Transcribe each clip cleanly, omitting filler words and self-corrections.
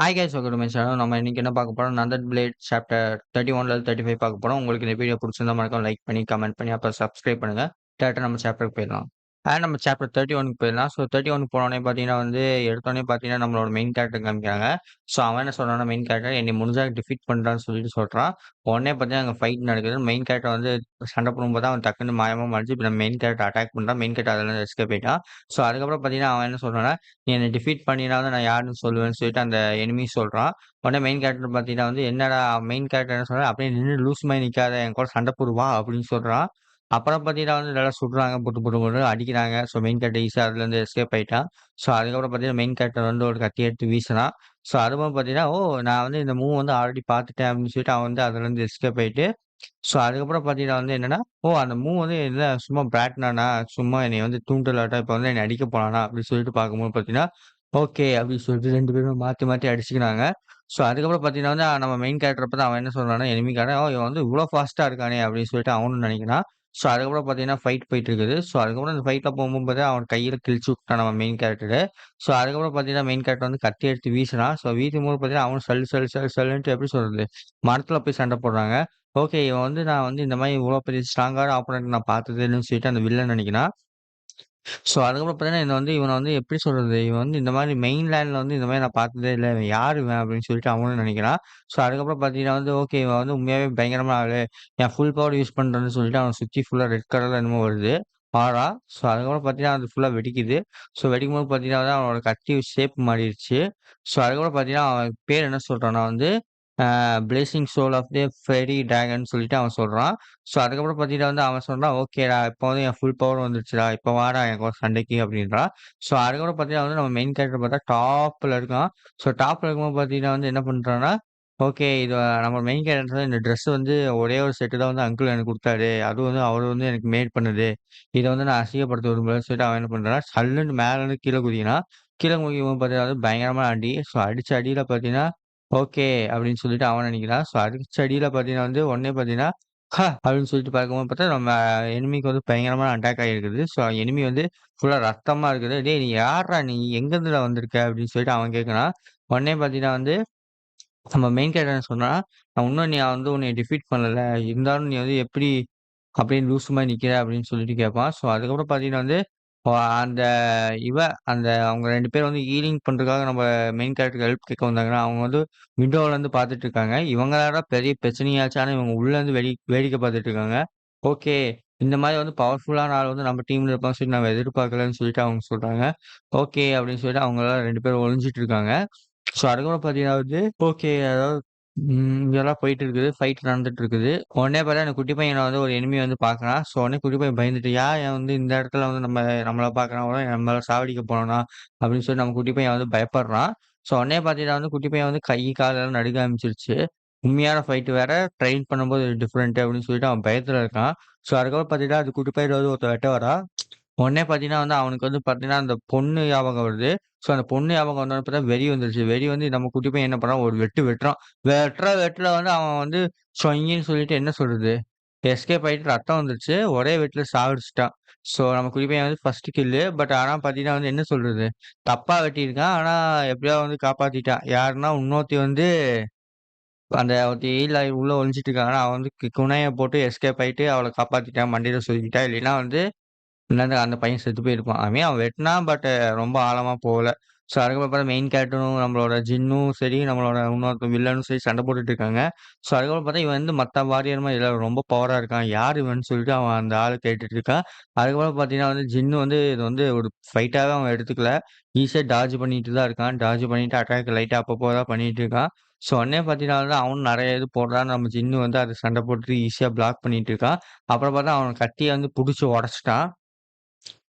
Hi guys welcome to my channel. நம்ம இன்னைக்கு என்ன பார்க்க போறோம்? நந்தன் பிளேட் சாப்டர் 31ல 35 பார்க்க போறோம். உங்களுக்கு இந்த வீடியோ பிடிச்சிருந்தா மறக்காம லைக் பண்ணி, கமெண்ட் பண்ணி, அப்புறம் சப்ஸ்கிரைப் பண்ணுங்க. டேரக்ட்டா நம்ம சாப்டருக்கு போயிடலாம். நம்ம சாப்டர் 31க்கு போயிடலாம். ஸோ 31க்கு போனோனே பார்த்தீங்கன்னா எடுத்தோனே பார்த்தீங்கன்னா நம்மளோட மெயின் கேரக்டர் காமிக்கிறாங்க. ஸோ அவன் என்ன சொல்றான்னா, மெயின் கேரக்டர் என்னைய முடிஞ்சா டிஃபீட் பண்றான்னு சொல்லிட்டு சொல்றான். உடனே பார்த்தீங்கன்னா அங்க ஃபைட் நடக்குது. மெயின் கேரக்டர் சண்டை போடும்போது அவன் டக்குன்னு மாயமா மறைஞ்சு இப்ப நம்ம மெயின் கேரக்டர் அட்டாக் பண்றான். மெயின் கேரக்டர் அதுலருந்து எஸ்கேப் ஆயிட்டான். ஸோ அதுக்கப்புறம் பார்த்தீங்கன்னா அவன் என்ன சொல்றான்னா, "நீ என்ன டிஃபீட் பண்ணினாலும் நான் யாருன்னு சொல்லுவேன்னு" சொல்லிட்டு அந்த எனிமி சொல்றான். உடனே மெயின் கேரக்டர் பார்த்தீங்கன்னா என்னடா மெயின் கேரக்டர் என்ன சொல்றான், "அப்படியே நின்னு லூசு மாரி நிக்காத, என் கூட சண்டை போடு வா" அப்படின்னு சொல்றான். அப்புறம் பார்த்தீங்கன்னா நல்லா சுடுறாங்க, புட்டு புட்டு புட்டுன்னு அடிக்கிறாங்க. ஸோ மெயின் கேரக்டர் ஈஸியா அதுலேருந்து எஸ்கேப் ஆயிட்டான். ஸோ அதுக்கப்புறம் பார்த்தீங்கன்னா மெயின் கேரக்டர் ஒரு கத்தி எடுத்து வீசுனான். ஸோ அதுவும் பார்த்தீங்கன்னா, "ஓ! நான் இந்த மூவ் ஆல்ரெடி பார்த்துட்டேன்" அப்படின்னு சொல்லிட்டு அவன் அதுலேருந்து எஸ்கேப் ஆயிட்டு, ஸோ அதுக்கப்புறம் பார்த்தீங்கன்னா என்னன்னா, "ஓ! அந்த மூவ் என்ன சும்மா பிராட்னானா, சும்மா என்னைய தூண்டலாட்டம் இப்ப என்னைய அடிக்க போறானா" அப்படின்னு சொல்லிட்டு பார்க்கும்போது பார்த்தீங்கன்னா, "ஓகே" அப்படின்னு சொல்லிட்டு 2 பேரும் மாத்தி மாத்தி அடிச்சுக்கிறாங்க. ஸோ அதுக்கப்புறம் பார்த்தீங்கன்னா நம்ம மெயின் கேரக்டர பாத்து அவன் என்ன சொல்றான்னா, எனிமிக்காரன், "ஓ! இவன் இவ்ளோ ஃபாஸ்ட்டா இருக்கானே!" அப்படின்னு சொல்லிட்டு அவனும் நெனைக்கிறான். ஸோ அதுக்கப்புறம் பார்த்தீங்கன்னா, ஃபைட் போயிட்டு இருக்குது. ஸோ அதுக்கப்புறம் அந்த ஃபைட்ல போகும்போது பார்த்தீங்கன்னா, அவன் கையில கிழிச்சு விட்டான் நம்ம மெயின் கேரக்டரு. ஸோ அதுக்கப்புறம் பார்த்தீங்கன்னா, மெயின் கேரக்டர் கத்தி எடுத்து வீசுனான். ஸோ வீசும்போது பார்த்தீங்கன்னா, அவனும் சல்லு சல்லு சல்லு சல்லுன்ட்டு எப்படி சொல்றது? மரத்துல போய் சண்டை போடுறாங்க. ஓகே, இவன் நான் இந்த மாரி இவ்ளோ பெரிய ஸ்ட்ராங்கான ஆப்போனன்ட் நான் பார்த்ததே இல்லன்னு சொல்லிட்டு அந்த வில்லன் நெனைக்கிறான். ஸோ அதுக்கப்புறம் பார்த்தீங்கன்னா, இவன எப்படி சொல்றது? இவன் இந்த மாரி மெயின் லேண்ட்ல இந்த மாரி நான் பார்த்ததே இல்ல. இவன் யாரு இவன்? அப்படின்னு சொல்லிட்டு அவனும் நெனைக்கிறான். ஸோ அதுக்கப்புறம் பார்த்தீங்கன்னா ஓகே, இவன் உண்மையாவே பயங்கரமான ஆளு. என் ஃபுல் பவர் யூஸ் பண்றேன்னு சொல்லிட்டு அவன சுத்தி ஃபுல்லா ரெட் கலர்ல என்னமோ வருது. ஆறா. ஸோ அதுக்கப்புறம் பார்த்தீங்கன்னா, அது ஃபுல்லா வெடிக்குது. ஸோ வெடிக்கும்போது பார்த்தீங்கன்னா, அவனோட கத்தி ஷேப் மாறிருச்சு. ஸோ அதுக்கப்புறம் பார்த்தீங்கன்னா, அவன் பேர் என்ன சொல்றான்னா blazing soul of the fiery dragon சொல்லிட்டு அவன் சொல்றான். ஸோ அதுக்கப்புறம் பார்த்தீங்கன்னா அவன் சொல்றான், "ஓகேடா, இப்போ என் ஃபுல் பவர் வந்துருச்சுடா. இப்போ வாடா என் கூட சண்டைக்கு" அப்படின்றான். ஸோ அதுக்கப்புறம் பார்த்தீங்கன்னா நம்ம மெயின் கேரக்டர் பார்த்தா டாப்ல இருக்கான். ஸோ டாப்ல இருக்கும்போது பார்த்தீங்கன்னா என்ன பண்றான்னா, ஓகே, இது நம்ம மெயின் கேரக்டர் இந்த ட்ரெஸ் ஒரே ஒரு செட்டு தான் அங்கிள் எனக்கு குடுத்தாரு. அதுவும் அவரு எனக்கு மேட் பண்ணது. இத நான் அசிங்கப்படுத்த விரும்பலன்னு சொல்லிட்டு அவன் என்ன பண்றான்னா, சல்லுன்னு மேலருந்து கீழ குதிக்கிறான். கீழ குதிக்கும்போது பார்த்தீங்கன்னா பயங்கரமான அடி. ஸோ அடிச்ச அடியில பார்த்தீங்கன்னா, ஓகே அப்படின்னு சொல்லிட்டு அவன் நெனைக்கிறான். ஸோ அடிச்ச அடியில பார்த்தீங்கன்னா உடனே பார்த்தீங்கன்னா, அப்படின்னு சொல்லிட்டு பார்க்கும்போது பார்த்தா, நம்ம எனிமிக்கு பயங்கரமான அட்டாக் ஆகியிருக்குது. ஸோ எனிமி ஃபுல்லா ரத்தமா இருக்குது. "டேய், நீ யார்றா நீ? எங்கேருந்துடா வந்திருக்க?" அப்படின்னு சொல்லிட்டு அவன் கேட்குறான். உடனே பார்த்தீங்கன்னா நம்ம மெயின் கேரக்டர் என்ன சொல்றான், "நான் இன்னும் நீ உன்னைய டிஃபீட் பண்ணல. இருந்தாலும் நீ எப்படி அப்படியே லூசு மாரி நிக்கிற?" அப்படின்னு சொல்லிட்டு கேட்பான். ஸோ அதுக்கப்புறம் பார்த்தீங்கன்னா அ அந்த இவ அந்த அவங்க 2 பேர் ஹீலிங் பண்றதுக்காக நம்ம மெயின் கேரக்டருக்கு ஹெல்ப் கேட்க வந்தாங்கன்னா, அவங்க விண்டோலருந்து பார்த்துட்டு இருக்காங்க. இவங்களாடா பெரிய பிரச்சனையாச்சு. ஆனா இவங்க உள்ளருந்து வேடிக்கை பார்த்துட்டு இருக்காங்க. ஓகே, இந்த மாரி பவர்ஃபுல்லான ஆள் நம்ம டீம்ல இருப்பான்னு சொல்லி நாங்க எதிர்பார்க்கலன்னு சொல்லிட்டு அவங்க சொல்றாங்க. ஓகே அப்படின்னு சொல்லிட்டு அவங்கலாம் 2 பேரும் ஒளிஞ்சிட்டு இருக்காங்க. ஸோ அதுக்கப்புறம் பார்த்தீங்கன்னா ஓகே, அதாவது இதெல்லாம் போயிட்டு இருக்குது. ஃபைட் நடந்துட்டு இருக்குது. உடனே பார்த்தா அந்த குட்டி பையன ஒரு எனிமி பார்க்குறான். ஸோ உடனே குட்டி பையன் பயந்துட்டு, "ஏன் இந்த இடத்துல நம்மள பார்க்குறான்? ஒருவேள நம்மள சாவடிக்க போறானா?" அப்படின்னு சொல்லி நம்ம குட்டி பையன் பயப்படுறான். ஸோ உடனே பார்த்தீங்கன்னா குட்டி பையன் கை, காலெல்லாம் நடுங்க ஆரம்பிச்சுருச்சு. உண்மையான ஃபைட் வேற, ட்ரெயின் பண்ணும்போது டிஃபரெண்ட் அப்படின்னு சொல்லிட்டு அவன் பயத்துல இருக்கான். ஸோ அதுக்கப்புறம் பார்த்தீங்கன்னா, அந்த குட்டி பையன ஒருத்தன் வெட்ட வரான். உடனே பார்த்தீங்கன்னா அவனுக்கு பார்த்தீங்கன்னா, அந்த பொண்ணு ஞாபகம் வருது. ஸோ அந்த பொண்ணு ஞாபகம் வந்தோனே பார்த்தா வெறி வந்துருச்சு. வெறி நம்ம குட்டி பையன் என்ன பண்றான், ஒரு வெட்டு வெட்டுறான். வெட்டுற வெட்டுல அவன் சொய்யின்னு சொல்லிட்டு என்ன சொல்றது, எஸ்கேப் ஆயிட்டு ரத்தம் வந்துருச்சு. ஒரே வெட்டுல சாவடிச்சுட்டான். ஸோ நம்ம குட்டி பையன் ஃபர்ஸ்ட் கில்லு. பட் ஆனா பார்த்தீங்கன்னா என்ன சொல்றது, தப்பா வெட்டியிருக்கான். ஆனா எப்படியாவது காப்பாத்திட்டான். யாருன்னா இன்னொருத்தி அந்த ஒருத்தி உள்ள ஒளிஞ்சிட்டு இருக்காங்க. அவன் குனைய போட்டு எஸ்கேப் ஆயிட்டு அவள காப்பாத்திட்டான். மண்டையில சொருகிட்டா. இல்லைன்னா இல்லன்னா அந்த பையன் செத்து போயிருப்பான். அவன் வெட்டுனான். பட் ரொம்ப ஆழமா போகல. ஸோ அதுக்கப்புறம் பார்த்தா மெயின் கேரக்டரும் நம்மளோட ஜின்னும் சரி, நம்மளோட இன்னொருத்த வில்லனும் சரி சண்டை போட்டுட்டு இருக்காங்க. ஸோ அதுக்கப்புறம் பார்த்தா இவன் மத்த வாரியர் மாரி இல்ல, ரொம்ப பவரா இருக்கான். யார் இவன்னு சொல்லிட்டு அவன் அந்த ஆளு கேட்டுட்டு இருக்கான். அதுக்கப்புறம் பார்த்தீங்கன்னா ஜின்னு இது ஒரு ஃபைட்டாவே அவன் எடுத்துக்கல. ஈஸியா டாட்ஜ் பண்ணிட்டு தான் இருக்கான். டாட்ஜ் பண்ணிட்டு அட்டாக் லைட்டா அப்பப்போ தான் பண்ணிட்டு இருக்கான். ஸோ உடனே பார்த்தீங்கன்னா அவனும் நெறைய இது போடுறான். நம்ம ஜின்னு அத சண்டை போட்டுட்டு ஈஸியா பிளாக் பண்ணிட்டு இருக்கான். அப்புறம் பார்த்தா அவன் கத்திய புடிச்சு உடைச்சுட்டான்.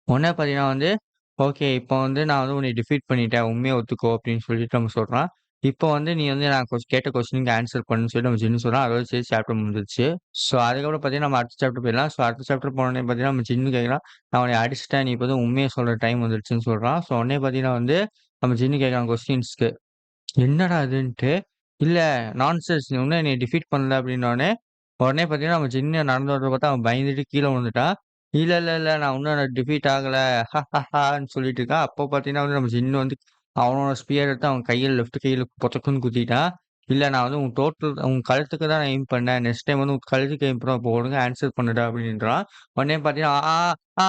உடனே பார்த்தீங்கன்னா ஓகே, இப்போ நான் உன்னைய டிஃபீட் பண்ணிட்டேன். உண்மைய ஒத்துக்கோ அப்படின்னு சொல்லிட்டு நம்ம சொல்றான். இப்போ நீ நான் கேட்ட கொஸ்டினுக்கு ஆன்ஸர் பண்ணுன்னு சொல்லிட்டு நம்ம ஜின்னு சொல்றான். அதோட சரி சாப்டர் முடிஞ்சிருச்சு. ஸோ அதுக்கப்புறம் பார்த்தீங்கன்னா, நம்ம அடுத்த சாப்டர் போயிடலாம். ஸோ அடுத்த சாப்டர் போனோனே பார்த்தீங்கன்னா, நம்ம ஜின்னு கேட்குறான். "நான் உன்னைய அடிச்சுட்டேன். நீ இப்போ உண்மைய சொல்ற டைம் வந்துருச்சுன்னு" சொல்றான். ஸோ உடனே பார்த்தீங்கன்னா நம்ம ஜின்னு கேட்குறான் கொஸ்டின்ஸ்க்கு. என்னடா இதுன்ட்டு, "இல்ல நான்சென்ஸ், நீ இன்னும் என்னைய டிஃபீட் பண்ணல" அப்படின்னோனே, உடனே பார்த்தீங்கன்னா, நம்ம ஜின்னு நடந்து வரத பார்த்தா அவன் பயந்துட்டு கீழ விழுந்துட்டான். "இல்ல, இல்ல, இல்ல, நான் இன்னும் டிஃபீட் ஆகல. ஹான்னு சொல்லிட்டு இருக்கான். அப்போ பார்த்தீங்கன்னா நம்ம ஜின்னு அவனோட ஸ்பியர் எடுத்து அவன் கையில லெஃப்ட் கையில பொத்தக்குன்னு குத்திட்டான். "இல்ல நான் வந்து உன் கழுத்துக்கு தான் நான் எய்ம் பண்ணேன். நெக்ஸ்ட் டைம் வந்து உன் கழுத்துக்கு எய்ம் பண்ண இப்போ ஒழுங்கா ஆன்சர் பண்ணுடா" அப்படின்றான். உடனே பார்த்தீங்கன்னா, ஆ ஆ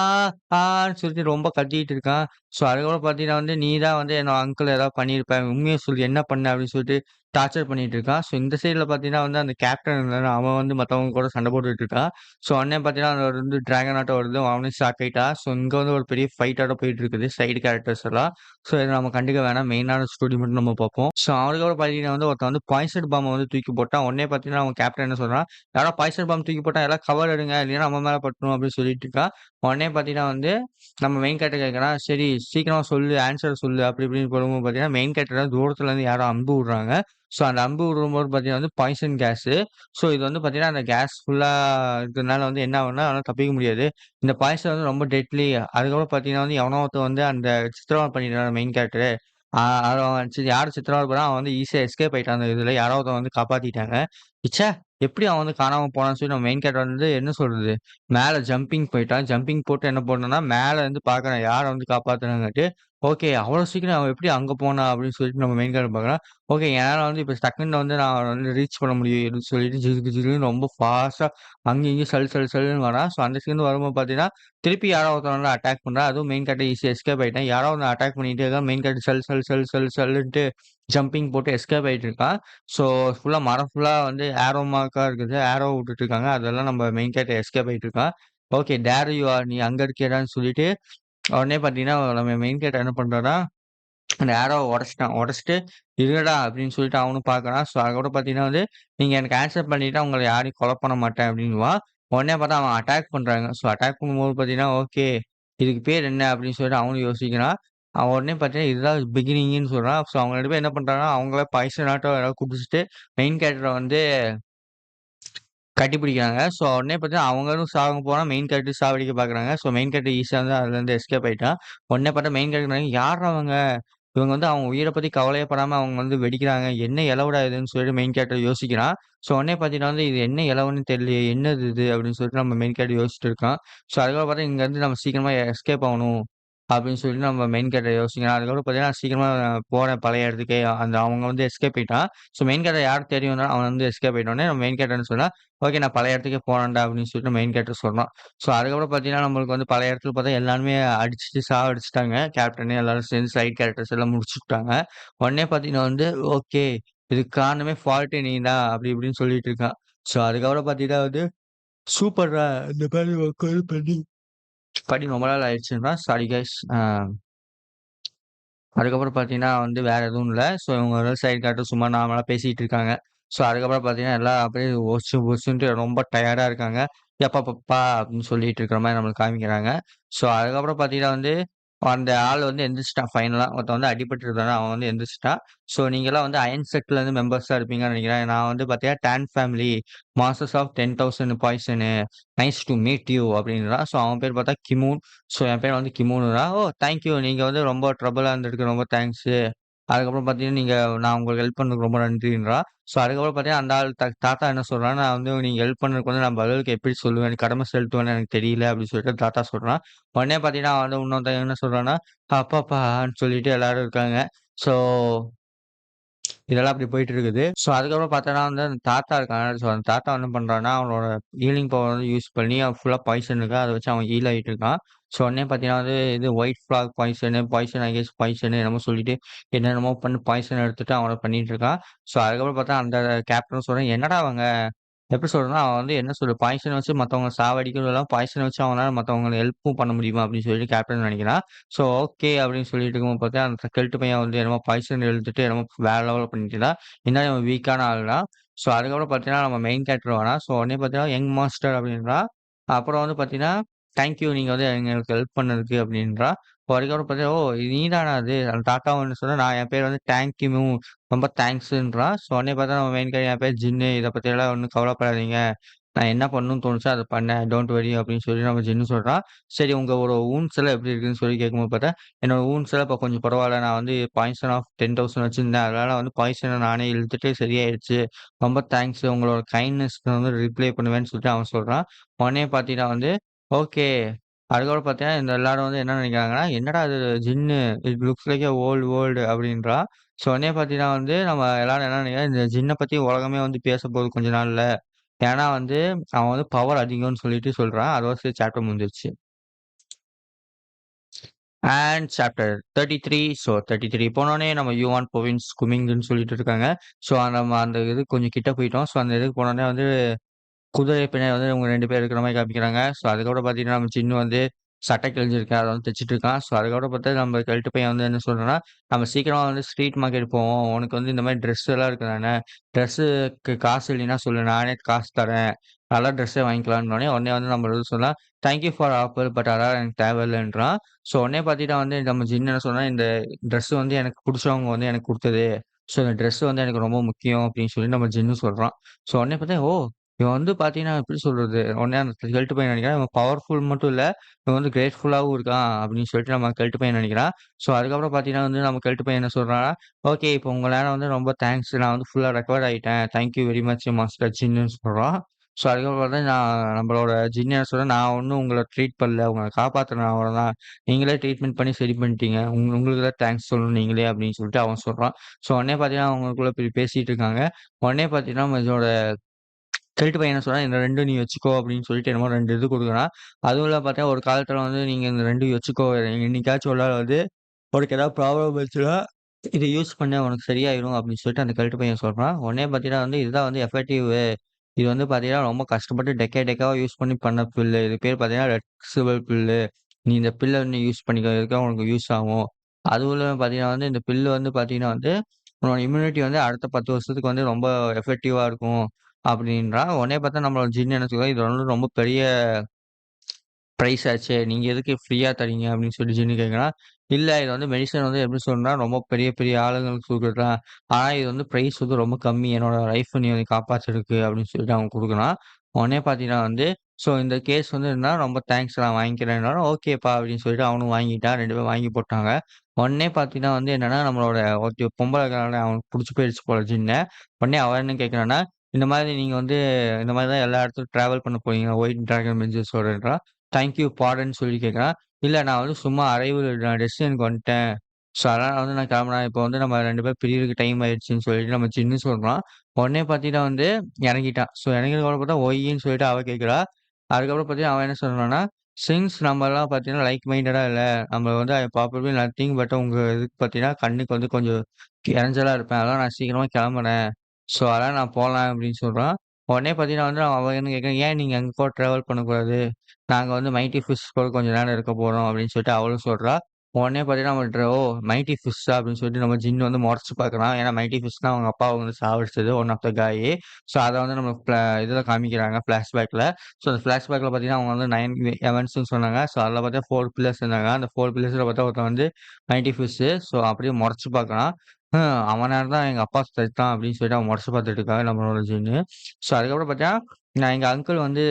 ஆன்னு சொல்லிட்டு ரொம்ப கத்திட்டு இருக்கான். ஸோ அதுக்கப்புறம் பார்த்தீங்கன்னா வந்து, "நீ தான் வந்து என்னோட அங்கிள் ஏதாவது பண்ணியிருப்ப. உண்மைய சொல்லு என்ன பண்ண?" அப்படின்னு சொல்லிட்டு டார்ச்சர் பண்ணிட்டு இருக்கான். ஸோ இந்த சைடுல பார்த்தீங்கன்னா வந்து அந்த கேப்டன் இருந்தான்ல, அவன் வந்து மத்தவங்க கூட சண்டை போட்டுட்டு இருக்கான். ஸோ உடனே பார்த்தீங்கன்னா, அது வந்து டிராகன் ஆட்டம் வருது. அவனும் ஷாக் ஆயிட்டான். ஸோ இங்க வந்து ஒரு பெரிய ஃபைட் ஆட்டம் போயிட்டு இருக்குது. சைடு கேரக்டர்ஸ் எல்லாம். ஸோ இத நம்ம கண்டுக்க வேணாம். மெயினான ஸ்டோரி மட்டும் நம்ம பார்ப்போம். ஸோ அதுக்கப்புறம் பார்த்தீங்கன்னா வந்து ஒருத்தன் வந்து பாய்சன் பாம்ப வந்து தூக்கி போட்டான். உடனே பார்த்தீங்கன்னா, அவன் கேப்டன் என்ன சொல்றான், "யாரோ பாய்சன் பாம் தூக்கி போட்டா எல்லாம் கவர் எடுங்க. இல்லைன்னா நம்ம மேல பட்டுரும்" அப்படின்னு சொல்லிட்டு இருக்கான். உடனே பார்த்தீங்கன்னா வந்து நம்ம மெயின் கேரக்டர் கேட்கறான், "சரி சீக்கிரமா சொல்லு, ஆன்ஸர் சொல்லு" அப்படி இப்படின்னு சொல்லும்போது பார்த்தீங்கன்னா, மெயின் கேரக்டர் தூரத்துல இருந்து யாரோ அம்பு விடுறாங்க. ஸோ அந்த அம்பு விடும்போது பார்த்தீங்கன்னா வந்து பாய்சன் கேஸு. ஸோ இது வந்து பார்த்தீங்கன்னா, அந்த கேஸ் ஃபுல்லா இருக்கிறதுனால வந்து என்ன ஆகும்னா, அவனால தப்பிக்க முடியாது. இந்த பாய்சன் வந்து ரொம்ப டெட்லி. அதுக்கப்புறம் பார்த்தீங்கன்னா வந்து எவனோ ஒருத்தன் வந்து அந்த சித்திரவதை பண்ணிட்டான் மெயின் கேரக்டரு. ஆ அவன் யாரு சித்திரவதை பண்ணானோ அவன் வந்து ஈஸியா எஸ்கேப் ஆயிட்டான் அந்த இதுல. யாரோ ஒருத்தன் வந்து காப்பாத்திட்டாங்க. ச்சே! எப்படி அவன் வந்து காணாம போனான்னு சொல்லி நம்ம மெயின் கேரக்டர் வந்து என்ன சொல்றது? மேல ஜம்பிங் போயிட்டான். ஜம்பிங் போட்டு என்ன பண்ணான்னா, மேல இருந்து பார்க்குறான் யார வந்து காப்பாத்துனாங்கன்ட்டு. ஓகே. அவ்வளோ சீக்கிரம் அவன் எப்படி அங்க போனான் அப்படின்னு சொல்லிட்டு நம்ம மெயின் கேரக்டர் பார்க்குறான். ஓகே. என்னால வந்து இப்ப டக்குன்னு வந்து நான் வந்து ரீச் பண்ண முடியும் அப்படின்னு சொல்லிட்டு ஜிகு ஜிகுன்னு ரொம்ப ஃபாஸ்ட்டா அங்கேயும் இங்கேயும் சல் சல் சல்லுன்னு வரான். ஸோ அந்த சைடுலருந்து வரும்போது பார்த்தீங்கன்னா, திருப்பி யாரோ ஒருத்தன் வந்து அட்டாக் பண்றான். அதுவும் மெயின் கேரக்டர் ஈஸியா எஸ்கேப் ஆயிட்டான். யாரோ ஒருத்தன் அட்டாக் பண்ணிட்டே இருக்கான். மெயின் கேரக்டர் சல் சல் சல் சல் சல்லுன்ட்டு ஜம்பிங் போட்டு எஸ்கேப் ஆயிட்டு இருக்கான். ஸோ ஃபுல்லா மரம் ஃபுல்லா வந்து ஆரோ மார்க்கா இருக்குது. ஆரோ விட்டுட்டு இருக்காங்க. அதெல்லாம் நம்ம மெயின் கேரக்டர் எஸ்கேப் ஆயிட்டு இருக்கான். ஓகே. தேர் யூ ஆர் நீ அங்க இருக்கியேடான்னு சொல்லிட்டு, உடனே பார்த்தீங்கன்னா, நம்ம மெயின் கேரக்டர் என்ன பண்றான்னா, அந்த ஆரோவ உடைச்சுட்டான். உடைச்சுட்டு, "இருடா" அப்படின்னு சொல்லிட்டு அவனும் பார்க்குறான். ஸோ அதுக்கப்புறம் பார்த்தீங்கன்னா வந்து, "நீங்க எனக்கு ஆன்ஸர் பண்ணிட்டா உங்கள யாரையும் கொலை பண்ண மாட்டேன்" அப்படின்னுவான். உடனே பார்த்தா அவன் அட்டாக் பண்றாங்க. ஸோ அட்டாக் பண்ணும்போது பார்த்தீங்கன்னா, ஓகே. இதுக்கு பேர் என்ன அப்படின்னு சொல்லிட்டு அவனும் யோசிக்கிறான். அவன் உடனே பார்த்தீங்கன்னா, இதுதான் பிகினிங்குன்னு சொல்றான். ஸோ அவங்க 2 பேரும் என்ன பண்றாங்கன்னா, அவங்களே பாய்சன் ஆட்டம் ஏதாவது குடிச்சுட்டு, மெயின் கேரக்டர வந்து கட்டிப்பிடிக்கிறாங்க. ஸோ உடனே பார்த்தீங்கன்னா, அவங்களும் சாக போனா மெயின் கேரக்டர் சாவடிக்க பார்க்குறாங்க. ஸோ மெயின் கேரக்டர் ஈஸியா வந்து அதுலருந்து எஸ்கேப் ஆயிட்டான். உடனே பார்த்தா மெயின் கேரக்டர் யார்றா அவங்க? இவங்க வந்து அவங்க உயிர பத்தி கவலையே படாம அவங்க வந்து வெடிக்கிறாங்க. என்ன எலவுடா இதுன்னு சொல்லிட்டு மெயின் கேரக்டர் யோசிக்கிறான். ஸோ உடனே பார்த்தீங்கன்னா வந்து, இது என்ன எலவுன்னு தெரியலையே! என்னது இது? அப்படின்னு சொல்லிட்டு நம்ம மெயின் கேரக்டர் யோசிச்சுட்டு இருக்கான். ஸோ அதுக்கப்புறம் பார்த்தா இங்கருந்து நம்ம சீக்கிரமா எஸ்கேப் ஆகணும். அப்படின்னு சொல்லிட்டு நம்ம மெயின் கேரக்டர் யோசிக்கிறான். அதுக்கப்புறம் பார்த்தீங்கன்னா, சீக்கிரமா போறேன் பழைய இடத்துக்கே. அந்த அவங்க வந்து எஸ்கேப் ஆயிட்டான். ஸோ மெயின் கேரக்டர் யார் தேடி வந்தானோ அவன் வந்து எஸ்கேப் ஆயிட்டோனே, நம்ம மெயின் கேரக்டர் என்ன சொல்றான், ஓகே. நான் பழைய இடத்துக்கே போறேன்டா அப்படின்னு சொல்லிட்டு மெயின் கேரக்டர் சொல்றான். ஸோ அதுக்கப்புறம் பார்த்தீங்கன்னா, நம்மளுக்கு வந்து பழைய இடத்துல பார்த்தா எல்லாருமே அடிச்சுட்டு சாவடிச்சுட்டாங்க. கேப்டனு எல்லாரும் சேர்ந்து சைட் கேரக்டர்ஸ் எல்லாம் முடிச்சுட்டாங்க. உடனே பார்த்தீங்கன்னா வந்து, ஓகே. இதுக்கு காரணமே ஃபால்ட்டே நீ தான் அப்படி இப்படின்னு சொல்லிட்டு இருக்கான். ஸோ அதுக்கப்புறம் பார்த்தீங்கன்னா வந்து, சூப்பர்ரா இந்த மாரி ஒர்க் பண்ணி ரொம்ப நாள் ஆயிடுச்சுன்றான். Sorry guys. அதுக்கப்புறம் பார்த்தீங்கன்னா வந்து வேற எதுவும் இல்ல. ஸோ இவங்க வந்து சைடு கேரக்டர் சும்மா நார்மலா பேசிட்டு இருக்காங்க. ஸோ அதுக்கப்புறம் பார்த்தீங்கன்னா, எல்லாம் அப்படியே ஒச்சு பொசுன்ட்டு ரொம்ப டயர்டா இருக்காங்க. எப்பப்பப்பா அப்படின்னு சொல்லிட்டு இருக்கிற மாரி நம்மளுக்கு காமிக்கிறாங்க. ஸோ அதுக்கப்புறம் பார்த்தீங்கன்னா வந்து, அந்த ஆள் வந்து எந்திரிச்சுட்டான் ஃபைனலா. ஒருத்தன் வந்து அடிபட்டு இருந்தான். அவன் வந்து எந்திரிச்சுட்டான். ஸோ நீங்கலாம் வந்து அயர்ன் செட்லேருந்து மெம்பர்ஸா இருப்பீங்கன்னு நெனைக்கிறேன். நான் வந்து பார்த்தீங்கன்னா, don family masters of 10,000 poison nice to meet you அப்படின்றான். ஸோ அவன் பேர் பார்த்தா கிமூன். ஸோ என் பேர் வந்து கிமோனுடா. ஓ! Thank you. நீங்க வந்து ரொம்ப ட்ரபிளா இருந்ததுக்கு ரொம்ப தேங்க்ஸு. அதுக்கப்புறம் பார்த்தீங்கன்னா, நான் உங்களுக்கு ஹெல்ப் பண்ணதுக்கு ரொம்ப நன்றின்றான். ஸோ அதுக்கப்புறம் பார்த்தீங்கன்னா, அந்த ஆள் தாத்தா என்ன சொல்றான்னா, நான் வந்து நீங்க ஹெல்ப் பண்ணதுக்கு வந்து நான் பதிலுக்கு எப்படி சொல்லுவேன்? கடமை செலுத்துவேன்னு எனக்கு தெரியல அப்படின்னு சொல்லிட்டு தாத்தா சொல்றான். உடனே பார்த்தீங்கன்னா, அவன் வந்து இன்னொருத்தன் என்ன சொல்றான்னா, அப்பாப்பான்னு சொல்லிட்டு எல்லாரும் இருக்காங்க. ஸோ இதெல்லாம் அப்படி போயிட்டு இருக்குது. ஸோ அதுக்கப்புறம் பார்த்தோன்னா வந்து அந்த தாத்தா இருக்கான். ஸோ அந்த தாத்தா என்ன பண்றான்னா, அவனோட ஹீலிங் பவர் வந்து யூஸ் பண்ணி அவன் ஃபுல்லா பாய்சன் இருக்கு. அத வச்சு அவன் ஹீல் ஆயிட்டு இருக்கான். ஸோ உடனே பார்த்தீங்கன்னா வந்து இது white flag poison, poison against poison என்னமோ சொல்லிட்டு என்னென்னமோ பண்ணி பாய்சன் எடுத்துட்டு அவன பண்ணிட்டு இருக்கான். ஸோ அதுக்கப்புறம் பார்த்தா அந்த கேப்டனும் சொல்றான், "என்னடா அவங்க எப்படி சொல்றேன்னா, அவன் வந்து என்ன சொல்றது பாய்சன வச்சு மத்தவங்கள சாவடிக்கவும் இல்லாம, பாய்சன வச்சு அவனால மத்தவங்கள ஹெல்ப்பும் பண்ண முடியுமா?" அப்படின்னு சொல்லிட்டு கேப்டன் நினைக்கிறான். ஸோ ஓகே அப்படின்னு சொல்லிட்டு இருக்கும்போது பார்த்தா, அந்த கெல்ட்டு பையன் வந்து என்னமோ பாய்சன் எடுத்துட்டு என்னமோ வேற லெவல்ல பண்ணிட்டு இருந்தான். இருந்தாலும் இவன் வீக்கான ஆள் தான். ஸோ அதுக்கப்புறம் பார்த்தீங்கன்னா, நம்ம மெயின் கேரக்டர் வரான். ஸோ உடனே பார்த்தீங்கன்னா, யங் மாஸ்டர் அப்படின்றான். அப்புறம் வந்து பார்த்தீங்கன்னா, தேங்க் யூ நீங்க வந்து எங்களுக்கு ஹெல்ப் பண்ணதுக்கு அப்படின்றான். அதுக்கப்புறம் பார்த்தீங்கன்னா, ஓ! நீதானா அது? அந்த தாத்தாவும் என்ன சொன்னா, நான் என் பேர் வந்து டேங்க் கிமு ரொம்ப தேங்க்ஸ்ன்றான். ஸோ உடனே பார்த்தா நம்ம மெயின் கேரக்டர் என் பேர் ஜின்னு. இத பத்தியெல்லாம் ஒண்ணும் கவலைப்படாதீங்க. நான் என்ன பண்ணணும்னு தோணுச்சோ அத பண்ணேன். டோன்ட் வொரி அப்படின்னு சொல்லி நம்ம ஜின்னு சொல்றான். சரி உங்க ஒரு வூண்ட்ஸ் எல்லாம் எப்படி இருக்குன்னு சொல்லி கேட்கும்போது பார்த்தா, என்னோட வூண்ட்ஸ் எல்லாம் இப்ப கொஞ்சம் பரவால்ல. நான் வந்து பாய்சன் ஆஃப் 10,000 வச்சிருந்தேன். அதனால வந்து பாய்சன நானே இழுத்துட்டு சரியாயிருச்சு. ரொம்ப தேங்க்ஸ். உங்களோட கைண்ட்னஸ்க்கு வந்து ரிப்ளை பண்ணுவேன்னு சொல்லிட்டு அவன் சொல்றான். உடனே பார்த்தீங்கன்னா வந்து, ஓகே. அதுக்கப்புறம் பார்த்தீங்கன்னா, இந்த எல்லாரும் வந்து என்ன நினைக்கிறாங்கன்னா, "என்னடா இது ஜின்னு, it looks like a old world" அப்படின்றான். ஸோ உடனே பார்த்தீங்கன்னா வந்து, நம்ம எல்லாரும் என்ன நினைக்கிறோம், இந்த ஜின்ன பத்தி உலகமே வந்து பேசப்போகுது கொஞ்ச நாள்ல. ஏன்னா வந்து, அவன் வந்து பவர் அதிகம்னு சொல்லிட்டு சொல்றான். அதோட சரி சாப்டர் முடிஞ்சிருச்சு. அண்ட் சாப்டர் 33 ஸோ 33 போனோனே நம்ம யுவான் புவின்ஸ் குமிங்ன்னு சொல்லிட்டு இருக்காங்க. ஸோ நம்ம அந்த இதுக்கு கொஞ்சம் கிட்ட போயிட்டோம். ஸோ அந்த இதுக்கு போனோனே வந்து குதிரை பின்னாடி வந்து இவங்க 2 பேர் இருக்கிற மாரி காமிக்கிறாங்க. ஸோ அதுக்கப்புறம் பார்த்தீங்கன்னா, நம்ம சின்னு வந்து சட்டை கிழிஞ்சிருக்கு. அத வந்து தச்சுட்டு இருக்கான். ஸோ அதுக்கப்புறம் பார்த்தா நம்ம கெழட்டு பையன் வந்து என்ன சொல்றான்னா, "நம்ம சீக்கிரமா வந்து ஸ்ட்ரீட் மார்க்கெட் போவோம். உனக்கு வந்து இந்த மாரி ட்ரெஸ் எல்லாம் இருக்கு தானே? ட்ரெஸ்ஸுக்கு காசு இல்லைன்னா சொல்லு. நானே காசு தரேன். நல்ல ட்ரெஸ்ஸே வாங்கிக்கலாம்னோனே" உடனே வந்து நம்ம இது சொன்னா, "thank you for offer but அதெல்லாம் எனக்கு தேவையில்லன்றான்." ஸோ உடனே பார்த்தீங்கன்னா வந்து நம்ம ஜின் என்ன சொன்னா, "இந்த ட்ரெஸ் வந்து எனக்கு புடிச்சவங்க வந்து எனக்கு குடுத்தது. ஸோ இந்த ட்ரெஸ் வந்து எனக்கு ரொம்ப முக்கியம்." அப்படின்னு சொல்லி நம்ம ஜின்னு சொல்றான். ஸோ உடனே பார்த்தா, "ஓ! இவன் வந்து பார்த்தீங்கன்னா, எப்படி சொல்றது? உடனே அந்த கெழட்டு பையன் நெனைக்கிறான், இவன் பவர்ஃபுல் மட்டும் இல்ல, இவன் வந்து கிரேட்ஃபுல்லாவும் இருக்கான் அப்படின்னு சொல்லிட்டு நம்ம கெழட்டு பையன் நெனைக்கிறான். ஸோ அதுக்கப்புறம் பார்த்தீங்கன்னா வந்து நம்ம கெழட்டு பையன் என்ன சொல்றான்னா, "ஓகே இப்போ உங்க நேரம் வந்து ரொம்ப தேங்க்ஸ். நான் வந்து ஃபுல்லா ரெக்கவர் ஆயிட்டேன். Thank you very much master ஜின்னுன்னு" சொல்றான். ஸோ அதுக்கப்புறம் பார்த்தா நம்மளோட ஜின் என்ன சொல்றான், "நான் ஒண்ணும் உங்கள ட்ரீட் பண்ணல. உங்கள காப்பாத்துனேன் அவ்வளோதான். நீங்களே ட்ரீட்மெண்ட் பண்ணி சரி பண்ணிட்டீங்க. உங்களுக்கு தான் தேங்க்ஸ் சொல்லணும் நீங்களே" அப்படின்னு சொல்லிட்டு அவன் சொல்றான். ஸோ உடனே பார்த்தீங்கன்னா, அவங்களுக்குள்ள இப்படி பேசிட்டு இருக்காங்க. உடனே பார்த்தீங்கன்னா, இதோட திருட்டு பையன் என்ன சொன்னான், "இந்த 2 நீ வச்சுக்கோ" அப்படின்னு சொல்லிட்டு என்னமோ 2 இது குடுக்குறான். அதுவும் இல்லாம பார்த்தா ஒரு காலத்துல வந்து நீங்க இந்த 2 வச்சுக்கோ. என்னைக்காச்சும் ஒரு நாள் வந்து உனக்கு ஏதாவது ப்ராப்ளம் வந்துச்சுன்னா, இத யூஸ் பண்ணு உனக்கு சரியாயிரும் அப்படின்னு சொல்லிட்டு அந்த கழட்டு பையன் சொல்றான். உடனே பார்த்தீங்கன்னா வந்து இதுதான் வந்து எஃபெக்டிவ். இது வந்து பார்த்தீங்கன்னா, ரொம்ப கஷ்டப்பட்டு டெக்காவா யூஸ் பண்ணி பண்ண பில்லு. இது பேர் பார்த்தீங்கன்னா, ரெக்ஸிபிள் பில்லு. நீ இந்த பில்ல வந்து யூஸ் பண்ணிக்க. இதுக்காக உனக்கு யூஸ் ஆகும். அதுவும் இல்லாம பார்த்தீங்கன்னா வந்து இந்த பில்லு வந்து பார்த்தீங்கன்னா வந்து, உன்னோட இம்யூனிட்டி வந்து அடுத்த 10 வருஷத்துக்கு வந்து ரொம்ப எஃபெக்டிவா இருக்கும். அப்படின்றான். உடனே பார்த்தா நம்மளோட ஜின் என்ன சொல்லுது, "இது வந்து ரொம்ப பெரிய பிரைஸ் ஆச்சே! நீங்க எதுக்கு ஃப்ரீயா தர்றீங்க?" அப்படின்னு சொல்லி ஜின்னு கேட்குறான். "இல்ல இது வந்து மெடிசின் வந்து எப்படி சொல்லணும்னா, ரொம்ப பெரிய பெரிய ஆளுங்களுக்கு குடுக்குறது தான். ஆனா இது வந்து பிரைஸ் வந்து ரொம்ப கம்மி. என்னோட லைஃப்ப நீ வந்து காப்பாத்துறதுக்கு" அப்படின்னு சொல்லிட்டு அவன் குடுக்குறான். உடனே பார்த்தீங்கன்னா வந்து, ஸோ இந்த கேஸ் வந்து என்னன்னா, "ரொம்ப தேங்க்ஸ் நான் வாங்கிக்கிறேன்னாலும்" "ஓகேப்பா" அப்படின்னு சொல்லிட்டு அவனும் வாங்கிட்டான். 2 பேரும் வாங்கி போட்டாங்க. உடனே பார்த்தீங்கன்னா வந்து என்னன்னா, நம்மளோட ஒருத்தி பொம்பள இருக்கால்ல, அவனுக்கு புடிச்சு போயிருச்சு போல ஜின்ன. உடனே அவன் என்ன கேட்குறான்னா, "இந்த மாதிரி நீங்க வந்து இந்த மாரி தான் எல்லா இடத்துக்கும் டிராவல் பண்ண போறீங்க ஒயிட் டிராகன் பெஞ்சஸோடன்றான். தேங்க் யூ பாடன்னு சொல்லி கேட்குறான். இல்ல நான் வந்து சும்மா அரைவல் நான் டெஸ்டினிக்கு வந்துட்டேன். ஸோ அதனால வந்து நான் கிளம்புறேன். இப்போ வந்து நம்ம 2 பேரும் பிரியறதுக்கு டைம் ஆயிடுச்சுன்னு சொல்லிட்டு நம்ம ஜின்னு சொல்றான். உடனே பார்த்தீங்கன்னா வந்து இறங்கிட்டான். ஸோ இறங்கினதுக்கப்புறம் பார்த்தா ஒய்ன்னு சொல்லிட்டு அவ கேட்குறா. அதுக்கப்புறம் பார்த்தீங்கன்னா அவன் என்ன சொல்றான்னா, சின்ஸ் நம்மலாம் பார்த்தீங்கன்னா லைக் மைண்டடா இல்ல. நம்ம வந்து ஐ ப்ராபபிலி நத்திங் பட் உங்க இதுக்கு பார்த்தீங்கன்னா கண்ணுக்கு வந்து கொஞ்சம் இறஞ்சலா இருப்பேன். அதான் நான் சீக்கிரமா கிளம்புறேன். ஸோ அதான் நான் போலாம் அப்படின்னு சொல்றான். உடனே பார்த்தீங்கன்னா வந்து அவன் என்ன கேட்குறான், ஏன் நீங்க அங்க கூட டிராவல் பண்ணக்கூடாது? நாங்க வந்து மைட்டி ஃபிஷ் கூட கொஞ்ச நேரம் இருக்க போறோம் அப்படின்னு சொல்லிட்டு அவளும் சொல்றா. உடனே பார்த்தீங்கன்னா நம்ம ஓ! மைட்டி ஃபிஷ்ஷா அப்படின்னு சொல்லிட்டு நம்ம ஜின் வந்து மொறச்சு பார்க்குறான். ஏன்னா மைட்டி ஃபிஷ்னா அவங்க அப்பாவ வந்து சாவடிச்சது ஒன் ஆஃப் த காய். ஸோ அத வந்து நம்ம இதுல காமிக்கிறாங்க ஃபிளாஷ்பேக்ல. ஸோ அந்த ஃபிளாஷ்பேக்ல பார்த்தீங்கன்னா, அவங்க வந்து 9 எவன்ஸ்ன்னு சொன்னாங்க. ஸோ அதில பார்த்தா 4 பில்லர்ஸ் இருந்தாங்க. அந்த 4 பில்லர்ஸ்ல பார்த்தா ஒருத்தன் வந்து மைட்டி ஃபிஷ்ஷு. ஸோ அப்படியே மொறச்சு பார்க்குறான். அவனால தான் எங்க அப்பா செத்தான் அப்படின்னு சொல்லிட்டு அவன் மொறச்சு பார்த்துட்டு இருக்காங்க நம்மளோட ஜின்னு. ஸோ அதுக்கப்புறம் பார்த்தீங்கன்னா, நான் எங்க அங்கிள் வந்து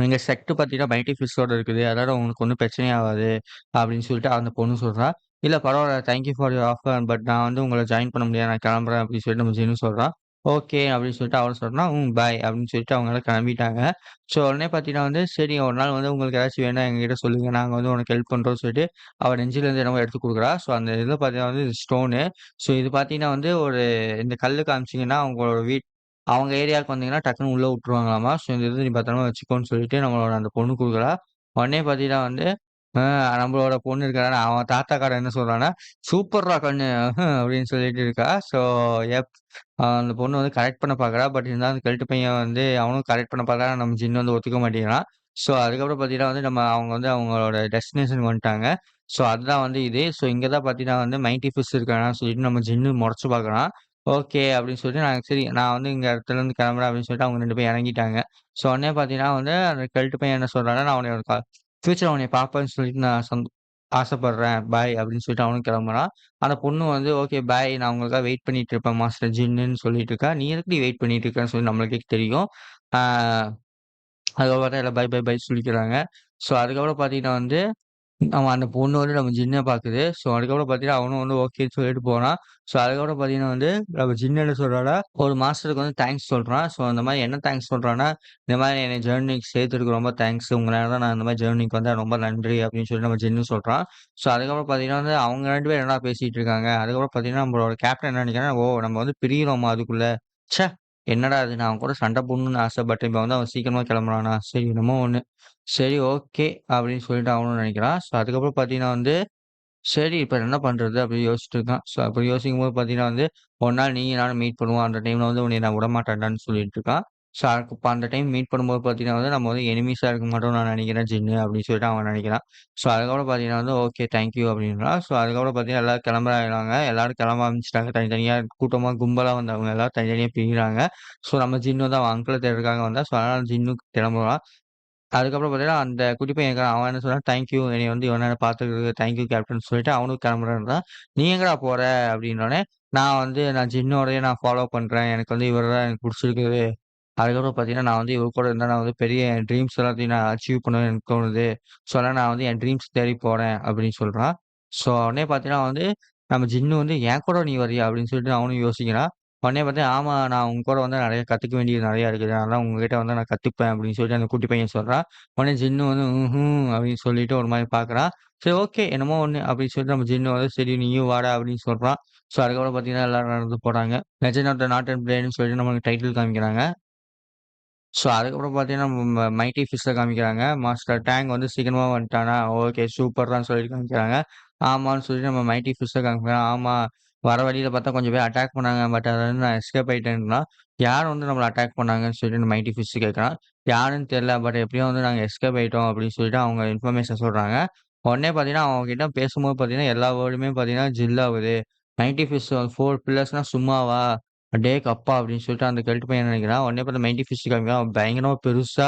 எங்க செக்ட் பார்த்தீங்கன்னா, மைட்டி ஃபிஷ்ஷோட இருக்குது. அதனால உங்களுக்கு ஒண்ணும் பிரச்சனையே ஆவாது. அப்படின்னு சொல்லிட்டு அந்த பொண்ணு சொல்றா. இல்ல பரவால்ல. Thank you for your offer. But நான் வந்து உங்கள ஜாயின் பண்ண முடியாது. நான் கிளம்புறேன் அப்படின்னு சொல்லிட்டு நம்ம ஜின்னு சொல்றான். ஓகே அப்படின்னு சொல்லிட்டு அவளும் சொல்றா. பாய் அப்படின்னு சொல்லிட்டு அவங்க எல்லாம் கிளம்பிட்டாங்க. ஸோ உடனே பார்த்தீங்கன்னா வந்து, சரி ஒரு நாள் வந்து உங்களுக்கு ஏதாச்சும் வேணும்னா எங்ககிட்ட சொல்லுங்க. நாங்க வந்து உனக்கு ஹெல்ப் பண்றோம்னு சொல்லிட்டு, அவ நெஞ்சிலேருந்து என்னமோ எடுத்து குடுக்குறா. ஸோ அந்த இதில பார்த்தீங்கன்னா வந்து ஸ்டோனு. ஸோ இது பார்த்தீங்கன்னா வந்து ஒரு இந்த கல்லு காமிச்சீங்கன்னா, அவங்களோட அவங்க ஏரியாவுக்கு வந்தீங்கன்னா, டக்குனு உள்ள விட்டுருவாங்களாமா. ஸோ இந்த இது நீ பத்திரமா வச்சுக்கோன்னு சொல்லிட்டு நம்மளோட அந்த பொண்ணு குடுக்குறா. உடனே பார்த்தீங்கன்னா வந்து, அ நம்மளோட பொண்ணு இருக்கால, அவன் தாத்தாக்காரன் என்ன சொல்றான்னா, "சூப்பர்றா கண்ணு" அப்படின்னு சொல்லிட்டு இருக்கா. ஸோ எப் அந்த பொண்ணு வந்து கரெக்ட் பண்ண பார்க்குறா. பட் இருந்தாலும் அந்த கெழட்டு பையன் வந்து அவனும் கரெக்ட் பண்ண பார்க்குறான். நம்ம ஜின் வந்து ஒத்துக்க மாட்டேங்கிறான். ஸோ அதுக்கப்புறம் பார்த்தீங்கன்னா வந்து அவங்க வந்து அவங்களோட டெஸ்டினேஷனுக்கு வந்துட்டாங்க. ஸோ அதுதான் வந்து இது. ஸோ இங்க தான் பார்த்தீங்கன்னா வந்து மைட்டி ஃபிஷ் இருக்கானான்னு சொல்லிட்டு நம்ம ஜின்னு மொறச்சு பார்க்குறான். ஓகே. அப்படின்னு சொல்லிட்டு சரி நான் வந்து இங்க இடத்துலருந்து கிளம்புறேன் அப்படின்னு சொல்லிட்டு அவங்க 2 பேரும் இறங்கிட்டாங்க. ஸோ உடனே பார்த்தீங்கன்னா வந்து அந்த கெழட்டு பையன் என்ன சொல்றான்னா, நான் உன்னைய ஃபியூச்சர்ல உன்னைய பார்ப்பேன்னு சொல்லிட்டு நான் ஆசைப்படுறேன். பாய் அப்படின்னு சொல்லிட்டு அவனும் கிளம்புறான். அந்த பொண்ணு வந்து ஓகே பாய் நான் உங்களுக்காக வெயிட் பண்ணிட்டு இருப்பேன் மாஸ்டர் ஜின்னுன்னு சொல்லிட்டு இருக்கா. நீ எதுக்குடி வெயிட் பண்ணிட்டு இருக்கன்னு சொல்லி நம்மளுக்கே தெரியும். ஆ அதுக்கப்புறம் பார்த்தா எல்லாம் பை சொல்லிக்கிறாங்க. ஸோ அதுக்கப்புறம் பார்த்தீங்கன்னா வந்து அவன் அந்த பொண்ணு வந்து நம்ம ஜின்ன பாக்குது. ஸோ அதுக்கப்புறம் பார்த்தீங்கன்னா, அவனும் வந்து ஓகேன்னு சொல்லிட்டு போறான். ஸோ அதுக்கப்புறம் பார்த்தீங்கன்னா வந்து, நம்ம ஜின் என்ன சொல்றான்னா, ஒரு மாஸ்டருக்கு வந்து தேங்க்ஸ் சொல்றான். ஸோ அந்த மாரி என்ன தேங்க்ஸ் சொல்றான்னா, இந்த மாரி என்னைய ஜெர்னிக்கு சேர்த்ததுக்கு ரொம்ப தேங்க்ஸ். உங்களால தான் நான் இந்த மாரி ஜெர்னிக்கு வந்தேன். ரொம்ப நன்றி அப்படின்னு சொல்லி நம்ம ஜின்னு சொல்றான். ஸோ அதுக்கப்புறம் பார்த்தீங்கன்னா வந்து, அவங்க 2 பேரும் என்னடா பேசிட்டு இருக்காங்க. அதுக்கப்புறம் பார்த்தீங்கன்னா, நம்மளோட கேப்டன் என்ன நெனைக்கிறான், ஓ! நம்ம வந்து பிரியிறோமா அதுக்குள்ள. ச்சே! என்னடா இது நான் அவன் கூட சண்ட போடணும்னு ஆசைப்பட்டேன். இப்ப வந்து அவன் சீக்கிரமா கிளம்புறானா? சரி என்னமோ ஒண்ணு. சரி ஓகே. அப்படின்னு சொல்லிட்டு அவனும் நினைக்கிறான். ஸோ அதுக்கப்புறம் பார்த்தீங்கன்னா வந்து, சரி இப்ப என்ன பண்றது? அப்படின்னு யோசிச்சுட்டு இருக்கான். ஸோ அப்படி யோசிக்கும்போது பார்த்தீங்கன்னா வந்து, ஒரு நாள் நீயும் நானும் மீட் பண்ணுவோம். அந்த டைம்ல வந்து உன்னைய நான் விடமாட்டேன்டான்னு சொல்லிட்டு இருக்கான். ஸோ அப்ப அந்த டைம் மீட் பண்ணும்போது பார்த்தீங்கன்னா வந்து, நம்ம வந்து எனிமீஸா இருக்க மாட்டோம்னு நான் நினைக்கிறேன் ஜின்னு அப்படின்னு சொல்லிட்டு அவன் நினைக்கிறான். ஸோ அதுக்கப்புறம் பார்த்தீங்கன்னா வந்து, ஓகே தேங்க் யூ அப்படின்றான். ஸோ அதுக்கப்புறம் பார்த்தீங்கன்னா எல்லாரும் கிளம்புறாங்க. எல்லாரும் கிளம்ப ஆரம்பிச்சுட்டாங்க. தனித்தனியா கூட்டமா கும்பலா வந்தவங்க எல்லாரும் தனித்தனியா பிரியிறாங்க. ஸோ நம்ம ஜின்னு வந்து அவன் அங்கிள தேடுறதுக்காக வந்தான். ஸோ அதனால ஜின்னும் கிளம்புறான். அதுக்கப்புறம் பார்த்தீங்கன்னா, அந்த குட்டி பையன் இருக்கான். அவன் என்ன சொன்னான், "தேங்க் யூ. என்னைய வந்து இவ்வளோ நேரம் பார்த்துக்கிறதுக்கு தேங்க் யூ கேப்டன்னு" சொல்லிட்டு அவனும் கிளம்புறேன்றான். "நீ எங்கடா போற?" அப்படின்னோனே, நான் ஜின்னோடயே நான் ஃபாலோ பண்றேன். எனக்கு வந்து இவர தான் எனக்கு புடிச்சிருக்குது. அதுக்கப்புறம் பார்த்தீங்கன்னா, நான் வந்து இவர் கூட இருந்தா நான் வந்து பெரிய என் ட்ரீம்ஸ் எல்லாத்தையும் நான் அச்சீவ் பண்ணுவேன்னு எனக்கு தோணுது. ஸோ, அதனால நான் வந்து என் ட்ரீம்ஸ் தேடி போறேன் அப்படின்னு சொல்றான். ஸோ, உடனே பார்த்தீங்கன்னா வந்து, நம்ம ஜின்னு வந்து "என் கூட நீ வரியா?" அப்படின்னு சொல்லிட்டு அவனும் யோசிக்கிறான். உடனே பார்த்தா, "ஆமா நான் உங்க கூட வந்து நெறைய கத்துக்க வேண்டியது நெறையா இருக்குது. அதனால உங்ககிட்ட வந்து நான் கத்துப்பேன்" அப்படின்னு சொல்லிட்டு அந்த குட்டி பையன் சொல்றான். உடனே ஜின்னு வந்து "ம்ஹ்ம்" அப்படின்னு சொல்லிட்டு ஒரு மாரி பார்க்குறான். சரி ஓகே என்னமோ ஒண்ணு அப்படின்னு சொல்லிட்டு நம்ம ஜின்னு வந்து, "சரி நீயும் வாடா" அப்படின்னு சொல்றான். ஸோ, அதுக்கப்புறம் பார்த்தீங்கன்னா, எல்லாரும் நடந்து போறாங்க. Legend of the knot and பிளேடுன்னு சொல்லிட்டு நம்மளுக்கு டைட்டில் காமிக்கிறாங்க. ஸோ, அதுக்கப்புறம் பார்த்தீங்கன்னா, மைட்டி ஃபிஷ்ஷ காமிக்கிறாங்க. மாஸ்டர் டேங் வந்து சீக்கிரமா வந்துட்டானா, ஓகே சூப்பர்றான்னு சொல்லிட்டு காமிக்கிறாங்க. ஆமான்னு சொல்லிட்டு நம்ம மைட்டி ஃபிஷ்ஷ காமிக்கிறான். ஆமா, வர வழியில பார்த்தா கொஞ்சம் பேர் அட்டாக் பண்ணாங்க. பட் அதுலருந்து நான் எஸ்கேப் ஆயிட்டேன்றான். யார் வந்து நம்மள அட்டாக் பண்ணாங்கன்னு சொல்லிட்டு இந்த மைட்டி ஃபிஷ் கேட்குறான். யாருன்னு தெரியல. பட் எப்படியோ வந்து நாங்க எஸ்கேப் ஆயிட்டோம் அப்படின்னு சொல்லிட்டு அவங்க இன்ஃபர்மேஷன் சொல்றாங்க. உடனே பார்த்தீங்கன்னா, அவங்ககிட்ட பேசும்போது பார்த்தீங்கன்னா, எல்லா வேர்டுமே பார்த்தீங்கன்னா ஜில் ஆவுது. மைட்டி ஃபிஷ் 4 பில்லர்ஸ்னா சும்மாவா? அடேங்கப்பா! அப்படின்னு சொல்லிட்டு அந்த கெல்ட் பையன் நினைக்கிறான். உடனே பார்த்தா 90 ஃபிஷ் காமிக்கிறான். அவன் பயங்கரமா பெருசா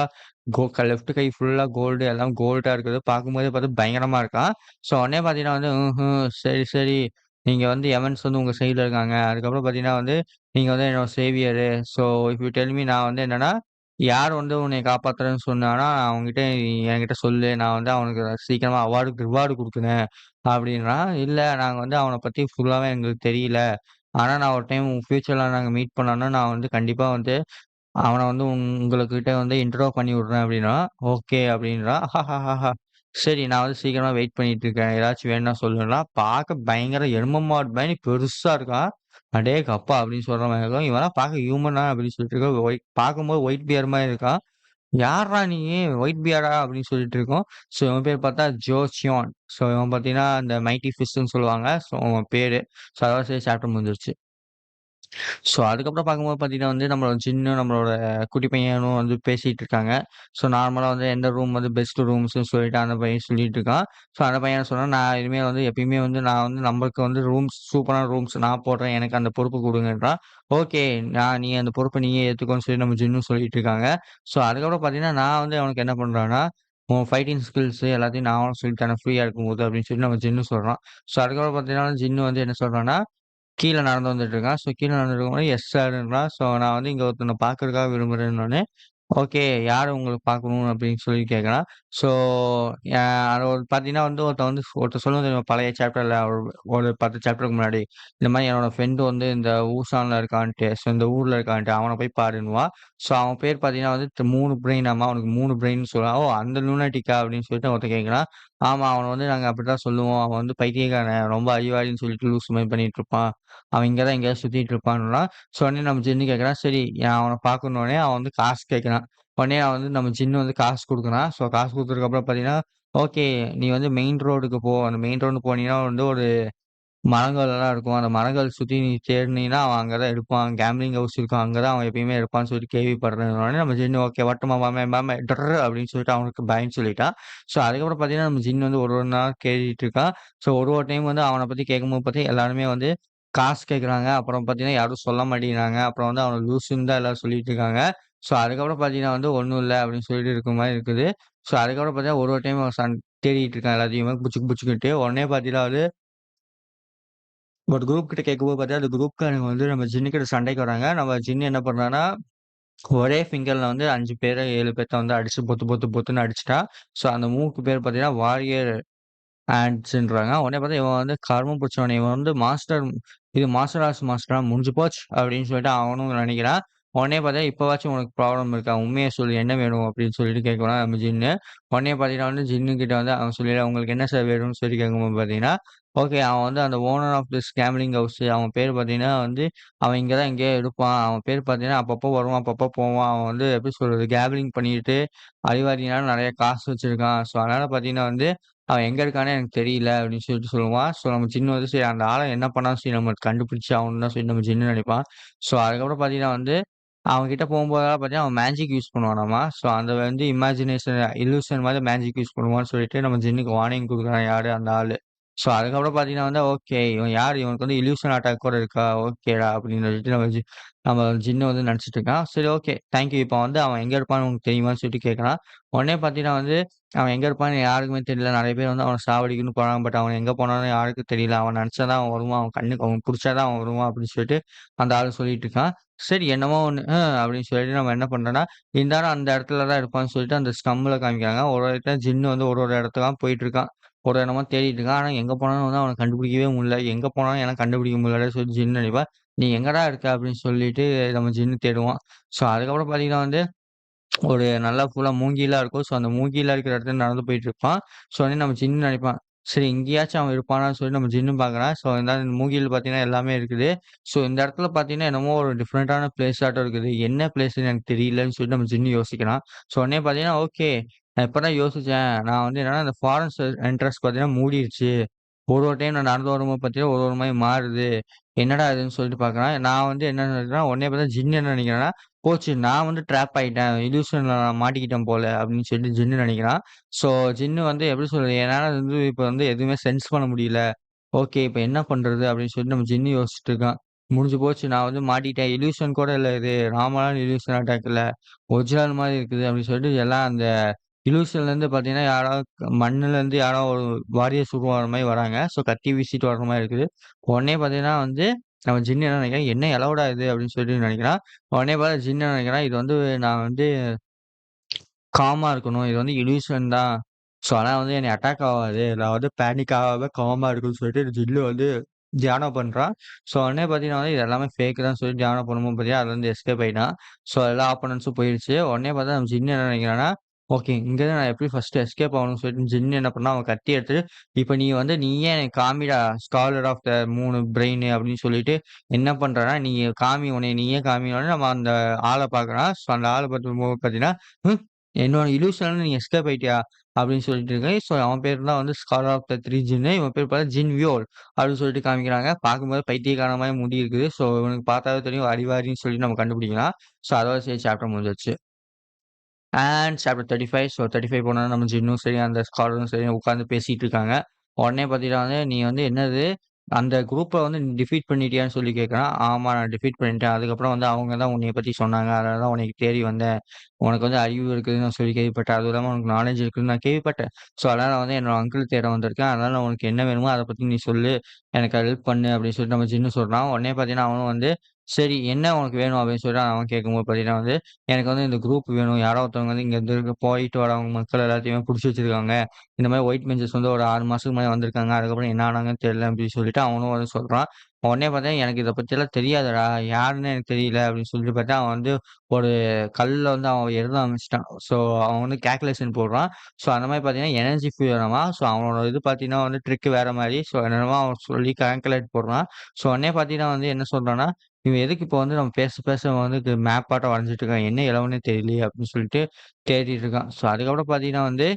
லெஃப்ட் கை ஃபுல்லா கோல்டு எல்லாம் கோல்டா இருக்குது. பார்க்கும்போதே பார்த்தா பயங்கரமா இருக்கான். ஸோ உடனே பார்த்தீங்கன்னா வந்து, ம்ஹ்ம். சரி, சரி. நீங்க வந்து எவன்ஸ் வந்து உங்க சைடுல இருக்காங்க. அதுக்கப்புறம் பார்த்தீங்கன்னா வந்து, நீங்க வந்து என்னோட saviour. So if you tell me நான் வந்து என்னன்னா, யார் வந்து உன்னைய காப்பாத்துறேன்னு சொன்னானா, அவன்கிட்ட என்கிட்ட சொல்லு. நான் வந்து அவனுக்கு சீக்கிரமா ரிவார்டு குடுக்குறேன் அப்படின்றான். இல்ல நாங்க வந்து அவன பத்தி ஃபுல்லாவே எங்களுக்கு தெரியல. ஆனா, நான் ஒரு டைம் ஃபியூச்சர்ல நாங்க மீட் பண்ணோம்னா, நான் வந்து கண்டிப்பா வந்து அவன வந்து உங்களுக்கிட்ட வந்து இன்ட்ரோ பண்ணி விடுறேன் அப்டின்னான். ஓகே அப்டின்றான். ஹாஹாஹாஹா! சரி நான் வந்து சீக்கிரமா வெயிட் பண்ணிட்டு இருக்கேன். ஏதாச்சும் வேணும்னா சொல்லுன்றான். பார்க்க பயங்கர எரும மாடு மாரி பெருசா இருக்கான். அடேங்கப்பா! அப்டின்னு சொல்ற மாரி இருக்கும். இவன்லாம் பார்க்க ஹியூமனா அப்டின்னு சொல்லிட்டு இருக்கோம். பார்க்கும்போது ஒயிட் பியர் மாரி இருக்கான். யார்றா நீயு? ஒயிட் பியர்டா அப்டின்னு சொல்லிட்டு இருக்கோம். ஸோ இவன் பேர் பார்த்தா ஜோ சியான். ஸோ இவன் பார்த்தீங்கன்னா, அந்த மைட்டி ஃபிஷ்ன்னு சொல்லுவாங்க. ஸோ அவன் பேரு. ஸோ அதோட சரி சாப்டர் முடிஞ்சிருச்சு. ஸோ, அதுக்கப்புறம் பார்க்கும்போது பார்த்தீங்கன்னா வந்து, நம்மளோட ஜின்னும், நம்மளோட குட்டி பையனும் வந்து பேசிட்டு இருக்காங்க. ஸோ, நார்மலா வந்து எந்த ரூம் வந்து பெஸ்ட் ரூம்ஸ்ன்னு சொல்லிட்டு அந்த பையன் சொல்லிட்டு இருக்கான். ஸோ, அந்த பையன் சொன்னான், "நான் இனிமே வந்து எப்பயுமே வந்து நான் வந்து நம்மளுக்கு வந்து சூப்பரான ரூம்ஸ் நான் போடுறேன். எனக்கு அந்த பொறுப்பு குடுங்கன்றான்." ஓகே. நீ அந்த பொறுப்ப நீயே ஏத்துக்கோன்னு சொல்லி நம்ம ஜின்னும் சொல்லிட்டு இருக்காங்க. ஸோ, அதுக்கப்புறம் பார்த்தீங்கன்னா, நான் வந்து அவனுக்கு என்ன பண்றேன்னா, "உன் ஃபைட்டிங் ஸ்கில்ஸ் எல்லாத்தையும் நானும் சொல்லித் தரேன் ஃப்ரீயா இருக்கும்போது" அப்படின்னு சொல்லி நம்ம ஜின்னு சொல்றான். ஸோ, அதுக்கப்புறம் பார்த்தீங்கன்னா, ஜின்னு வந்து என்ன சொல்றான்னா கீழ நடந்து வந்துட்டு இருக்கான். ஸோ கீழ நடந்து இருக்கும்போது, எஸ் சார்ன்றான். ஸோ நான் வந்து இங்க ஒருத்தன பார்க்கறதுக்காக விரும்புறேன்னோனே, ஓகே யார உங்களுக்கு பார்க்கணும் அப்படின்னு சொல்லி கேட்கறான். ஸோ அது ஒரு பார்த்தீங்கன்னா வந்து ஒருத்தன் சொல்லுவான் தெரியுமா? பழைய சாப்டர்ல ஒரு ஒரு 10 சாப்டருக்கு முன்னாடி. இந்த மாரி என்னோட ஃப்ரெண்ட் வந்து இந்த ஊசான்ல இருக்கான்ட்டு, ஸோ இந்த ஊர்ல இருக்கான்ட்டு அவன போய் பாருன்னுவான். ஸோ அவன் பேர் பார்த்தீங்கன்னா வந்து 3 பிரெயினாமா, அவனுக்கு 3 பிரெயின்னு சொல்லுவான். ஓ! அந்த லூனாட்டிக்கா அப்படின்னு சொல்லிட்டு ஒருத்தன் கேட்கறான். ஆமா அவன வந்து நாங்க அப்படித்தான் சொல்லுவோம். அவன் வந்து பைத்தியக்காரன். ரொம்ப அறிவாளின்னு சொல்லிட்டு லூசு மாரி பண்ணிட்டு இருப்பான். அவன் இங்க தான் எங்கேயாவது சுத்திட்டு இருப்பான்றான். ஸோ உடனே நம்ம ஜின்னு கேட்கறான். சரி அவன பார்க்கணுன்னே அவன் வந்து காசு கேட்கறான். உடனே அவன் வந்து நம்ம ஜின்னு வந்து காசு குடுக்குறான். ஸோ காசு குடுத்ததுக்கப்புறம் பார்த்தீங்கன்னா, ஓகே நீ வந்து மெயின் ரோடுக்கு போ. அந்த மெயின் ரோடு போனீன்னா வந்து ஒரு மரங்கள் எல்லாம் இருக்கும். அந்த மரங்கள் சுத்தி நீ தேடுனீன்னா, அவன் அங்க தான் இருப்பான். கேம்பிளிங் ஹவுஸ் இருக்கும். அங்க தான் அவன் எப்பயுமே இருப்பான்னு சொல்லிட்டு கேள்விப்படுறேன்னோனே, நம்ம ஜின்னு ஓகே வரட்டுமா மாமே மாமே டர்ரு அப்படின்னு சொல்லிட்டு அவனுக்கு பாய்ன்னு சொல்லிட்டான். ஸோ அதுக்கப்புறம் பார்த்தீங்கன்னா, நம்ம ஜின் வந்து ஒரு ஒரு நாள் கேட்டுட்டு இருக்கான். ஸோ ஒரு ஒரு டைம் வந்து அவன பத்தி கேட்கும்போது பார்த்தீங்கன்னா, எல்லாருமே வந்து காசு கேட்குறாங்க. அப்புறம் பார்த்தீங்கன்னா, யாரும் சொல்ல மாட்டேங்கிறாங்க. அப்புறம் வந்து அவன லூசுன்னு தான் எல்லாரும் சொல்லிட்டு இருக்காங்க. ஸோ அதுக்கப்புறம் பார்த்தீங்கன்னா வந்து, ஒண்ணும் இல்ல அப்படின்னு சொல்லிட்டு இருக்க மாரி இருக்குது. ஸோ அதுக்கப்புறம் பார்த்தீங்கன்னா, ஒரு ஒரு டைம் அவன் தேடிட்டு இருக்கான் எல்லாத்தையுமே புச்சுக்கு புச்சுக்குன்ட்டு. உடனே பார்த்தீங்கன்னா வந்து ஒரு குரூப் கிட்ட கேட்கும்போது பார்த்தா, அந்த குரூப்காரங்க வந்து நம்ம ஜின்னு கிட்ட சண்டைக்கு வராங்க. நம்ம ஜின்னு என்ன பண்றான்னா, ஒரே ஃபிங்கர்ல வந்து 5 பேர 7 பேத்த வந்து அடிச்சு பொத்து பொத்து பொத்துன்னு அடிச்சுட்டான். ஸோ அந்த 3 பேர் பார்த்தீங்கன்னா, வாரியர் ஆன்ட்ஸ்ன்றாங்க. உடனே பார்த்தா இவன் வந்து கருமம் பிடிச்சவனே, இவன் வந்து இது மார்ஷல் ஆர்ட்ஸ் மாஸ்டரா முடிஞ்சு போச்சு அப்படின்னு சொல்லிட்டு அவனும் நினைக்கிறான். உடனே பார்த்தா இப்பவாச்சும் உனக்கு ப்ராப்ளம் இருக்கா? உண்மைய சொல்லு என்ன வேணும்? அப்படின்னு சொல்லிட்டு கேட்கிறான் நம்ம ஜின்னு. உடனே பார்த்தீங்கன்னா வந்து ஜின்னு கிட்ட வந்து அவன் சொல்லிடுறான், உங்களுக்கு என்ன சார் வேணும்னு சொல்லி கேட்கும்போது பார்த்தீங்கன்னா, ஓகே அவன் வந்து அந்த owner of this gambling house அவன் பேர் பார்த்தீங்கன்னா வந்து அவன் இங்க தான் எங்கேயோ இருப்பான். அவன் பேர் பார்த்தீங்கன்னா அப்பப்போ வருவான், அப்பப்போ போவான். அவன் வந்து எப்படி சொல்றது? கேம்பிளிங் பண்ணிட்டு அறிவாளினால நெறைய காசு வச்சிருக்கான். ஸோ அதனால பார்த்தீங்கன்னா வந்து அவன் எங்க இருக்கான்னே எனக்கு தெரியல அப்படின்னு சொல்லிட்டு சொல்லுவான். ஸோ நம்ம ஜின்னு வந்து சரி அந்த ஆள என்ன பண்ணாலும் சரி நம்ம கண்டுபிடிச்சு ஆகணும்னு தான் சொல்லி நம்ம ஜின்னு நினைப்பான். ஸோ அதுக்கப்புறம் பார்த்தீங்கன்னா வந்து அவன்கிட்ட போகும்போதெல்லாம் பார்த்தீங்கன்னா, அவன் மேஜிக் யூஸ் பண்ணுவானாமா. ஸோ அந்த வந்து இமேஜினேஷன் இல்லூஷன் மாரி மேஜிக் யூஸ் பண்ணுவான்னு சொல்லிட்டு நம்ம ஜின்னுக்கு வார்னிங் குடுக்குறான் யாரு அந்த ஆளு. ஸோ அதுக்கப்புறம் பார்த்தீங்கன்னா வந்து, ஓகே இவன் யாரு? இவனுக்கு வந்து இல்யூஷன் அட்டாக் கூட இருக்கா? ஓகேடா அப்படின்னு சொல்லிட்டு நம்ம ஜின்னு வந்து நெனச்சுட்டு இருக்கான். சரி ஓகே. Thank you. இப்ப வந்து அவன் எங்க இருப்பான்னு உனக்கு தெரியுமான்னு சொல்லிட்டு கேட்கறான். உடனே பார்த்தீங்கன்னா வந்து, அவன் எங்க இருப்பான்னு யாருக்குமே தெரியல. நெறைய பேர் வந்து அவன சாவடிக்கணும்னு போனாங்க. பட் அவன் எங்க போனான்னு யாருக்கும் தெரியல. அவன் நெனச்சா தான் அவன் வருவான். அவன் கண்ணுக்கு அவன் புடிச்சா தான் அவன் வருவான் அப்படின்னு சொல்லிட்டு அந்த ஆளு சொல்லிட்டு இருக்கான். சரி என்னமோ ஒண்ணு அப்படின்னு சொல்லிட்டு நம்ம என்ன பண்றோம்னா, இந்தாலும் அந்த இடத்துல தான் இருப்பான்னு சொல்லிட்டு அந்த ஸ்டம்ப்ல காமிக்கிறாங்க. ஒரு ஒரு இடத்துல ஜின்னு வந்து ஒரு ஒரு இடத்துக்கா போயிட்டு இருக்கான். ஒரு இடமா தேடிட்டு இருக்கான். ஆனா எங்க போனாலும் வந்து அவன கண்டுபிடிக்கவே முடியல. எங்க போனாலும் என்னால கண்டுபிடிக்க முடியலன்னு சொல்லி ஜின்னு நினைப்பா. "நீ எங்கடா இருக்க?" அப்படின்னு சொல்லிட்டு நம்ம ஜின்னு தேடுவான். ஸோ அதுக்கப்புறம் பார்த்தீங்கன்னா வந்து ஒரு நல்லா ஃபுல்லா மூங்கிலா இருக்கும். ஸோ, அந்த மூங்கிலா இருக்கிற இடத்துல நடந்து போயிட்டுருப்பான். ஸோ, உடனே நம்ம ஜின்னு நெனைப்பான். சரி இங்கேயாச்சும் அவன் இருப்பானான்னு சொல்லி நம்ம ஜின்னு பார்க்குறான். ஸோ, இந்த மூங்கில் பார்த்தீங்கன்னா எல்லாமே இருக்குது. ஸோ, இந்த இடத்துல பார்த்தீங்கன்னா என்னமோ ஒரு டிஃபரண்டான பிளேஸாட்டம் இருக்குது. என்ன பிளேஸ்ன்னு எனக்கு தெரியலன்னு சொல்லிட்டு நம்ம ஜின்னு யோசிக்கிறான். ஸோ, உடனே பார்த்தீங்கன்னா, ஓகே நான் இப்ப தான் யோசிச்சேன். நான் வந்து என்னன்னா இந்த ஃபாரஸ்ட் என்ட்ரன்ஸ் பார்த்தீங்கன்னா மூடிருச்சு. ஒரு ஒரு டைம் நான் நடந்து வரும்போது பார்த்தீங்கன்னா, ஒரு ஒரு மாரி மாறுது. என்னடா இதுன்னு சொல்லிட்டு பார்க்குறான். நான் வந்து என்ன நெனைக்கிறேன், உடனே பார்த்தா ஜின்னு என்ன நெனைக்கிறான்னா போச்சு. நான் வந்து ட்ராப் ஆயிட்டேன். இல்யூஷன்ல நான் மாட்டிக்கிட்டேன் போல அப்படின்னு சொல்லிட்டு ஜின்னு நெனைக்கிறான். ஸோ ஜின்னு வந்து எப்படி சொல்றது? என்னால வந்து இப்ப வந்து எதுவுமே சென்ஸ் பண்ண முடியல. ஓகே இப்ப என்ன பண்றது? அப்படின்னு சொல்லிட்டு நம்ம ஜின்னு யோசிச்சுட்டு இருக்கான். முடிஞ்சு போச்சு. நான் வந்து மாட்டிக்கிட்டேன். இல்யூஷன் கூட இல்ல இது. நார்மலான இல்யூஷன் அட்டாக் இல்ல. ஒரிஜினல் மாரி இருக்குது அப்படின்னு சொல்லிட்டு எல்லாம் அந்த இல்யூஷன்லேருந்து பார்த்தீங்கன்னா, மண்ணுலேருந்து யாரோ ஒரு வாரியர்ஸ் உருவாகுற மாரி வராங்க. ஸோ கத்தி வீசிட்டு வர்ற மாரி இருக்குது. உடனே பார்த்தீங்கன்னா வந்து நம்ம ஜின்னு என்ன நெனைக்கிறான், "என்ன எலவுடா இது?" அப்படின்னு சொல்லிட்டு நெனைக்கிறான். உடனே பார்த்தா ஜின் என்ன நினைக்கிறான், இது வந்து நான் வந்து காமா இருக்கணும். இது வந்து இல்யூஷன் தான். ஸோ, ஆனா வந்து என்னைய அட்டாக் ஆவாது. நான் வந்து பேனிக் ஆகாம காமா இருக்கணும்னு சொல்லிட்டு ஜில்லு வந்து தியானம் பண்றான். ஸோ, உடனே பார்த்தீங்கன்னா வந்து இது எல்லாமே ஃபேக் தான் சொல்லி தியானம் பண்ணும்போது பார்த்தீங்கன்னா, அதுலருந்து எஸ்கேப் ஆயிட்டான். ஸோ, எல்லா ஆப்போனன்ட்ஸும் போயிருச்சு. உடனே பார்த்தா நம்ம ஜின் என்ன நினைக்கிறான்னா, ஓகே இங்கருந்து நான் எப்படி ஃபர்ஸ்ட்டு எஸ்கேப் ஆகணும்னு சொல்லிட்டு ஜின் என்ன பண்ணான், அவன் கத்தி எடுத்துட்டு, இப்ப நீ வந்து நீயே எனக்கு காமிடா scholar of the moon brain அப்படின்னு சொல்லிட்டு என்ன பண்றான்னா, நீ காமி உன்னைய நீயே காமின்னோனே நம்ம அந்த ஆள பார்க்குறான். ஸோ, அந்த ஆள பார்க்கும்போது பார்த்தீங்கன்னா, ம் என்னோட இல்யூஷன்லருந்து நீ எஸ்கேப் ஆயிட்டியா? அப்படின்னு சொல்லிட்டு இருக்கு. ஸோ அவன் பேரு தான் வந்து ஸ்காலர் ஆஃப் த 3 ஜின்னு. இவன் பேர் பார்த்தா ஜின் வியோல் அப்படின்னு சொல்லிட்டு காமிக்கிறாங்க. பார்க்கும்போது பைத்தியக்காரன் மாரி முடி இருக்குது. ஸோ இவனுக்கு பார்த்தாவே தெரியும் அடிவாரின்னு சொல்லி நம்ம கண்டுபிடிக்கலாம். ஸோ அதோட சரி சாப்டர் முடிஞ்சிருச்சு. அண்ட் சாப்டர் 35 ஸோ 35 போனோனே நம்ம ஜின்னும் சரி, அந்த ஸ்காலரும் சரி உட்கார்ந்து பேசிட்டு இருக்காங்க. உடனே பார்த்தீங்கன்னா வந்து, "நீ வந்து என்னது அந்த குரூப்ப வந்து நீ டிஃபீட் பண்ணிட்டியான்னு?" சொல்லி கேட்குறான். "ஆமா நான் டிஃபீட் பண்ணிட்டேன். அதுக்கப்புறம் வந்து அவங்க தான் உன்னைய பத்தி சொன்னாங்க. அதனால தான் உன்னைய தேடி வந்தேன். உனக்கு வந்து அறிவு இருக்குதுன்னு நான் சொல்லி கேள்விப்பட்டேன். அதுவும் இல்லாம உனக்கு நாலேட்ஜ் இருக்குதுன்னு நான் கேள்விப்பட்டேன். ஸோ அதனால வந்து என்னோட அங்கிள் தேட வந்திருக்கேன். அதனால உனக்கு என்ன வேணுமோ அத பத்தி நீ சொல்லு. எனக்கு ஹெல்ப் பண்ணு." அப்படின்னு சொல்லிட்டு நம்ம ஜின்னு சொல்றான். உடனே பார்த்தீங்கன்னா, அவனும் வந்து, "சரி என்ன உனக்கு வேணும்?" அப்படின்னு சொல்லிட்டு அவன் கேட்கும்போது பார்த்தீங்கன்னா வந்து எனக்கு வந்து இந்த குரூப் வேணும். யாரோ ஒருத்தவங்க வந்து இங்க இருந்து போயிட்டு வரவங்க மக்கள் எல்லாத்தையுமே புடிச்சு வச்சிருக்காங்க. இந்த மாரி ஒயிட் பெஞ்சர்ஸ் வந்து ஒரு 6 மாசத்துக்கு முன்னாடி வந்திருக்காங்க. அதுக்கப்புறம் என்ன ஆனாங்கன்னு தெரியல அப்படின்னு சொல்லிட்டு அவனும் வந்து சொல்றான். உடனே பார்த்தா எனக்கு இத பத்தியெல்லாம் தெரியாதுடா. யாருன்னு எனக்கு தெரியல அப்படின்னு சொல்லிட்டு பார்த்தா, அவன் வந்து ஒரு கல்லுல வந்து அவன் எழுத ஆரம்பிச்சுட்டான். ஸோ அவன் வந்து கால்குலேஷன் போடுறான். ஸோ அந்த மாரி பார்த்தீங்கன்னா எனர்ஜி ஃபியூயலாமா. ஸோ அவனோட இது பார்த்தீங்கன்னா வந்து ட்ரிக் வேற மாரி. ஸோ என்னென்னமோ அவன் சொல்லி கால்குலேட் போடுறான். ஸோ உடனே பார்த்தீங்கன்னா வந்து என்ன சொல்றான்னா இவன் எதுக்கு இப்போ வந்து நம்ம பேச பேச வந்து இது மேப்பாட்டம் வரைஞ்சுட்டு இருக்கான். என்ன எழவுனே தெரியலையே! அப்படின்னு சொல்லிட்டு தேடிட்டு இருக்கான். ஸோ அதுக்கப்புறம் பார்த்தீங்கன்னா வந்து,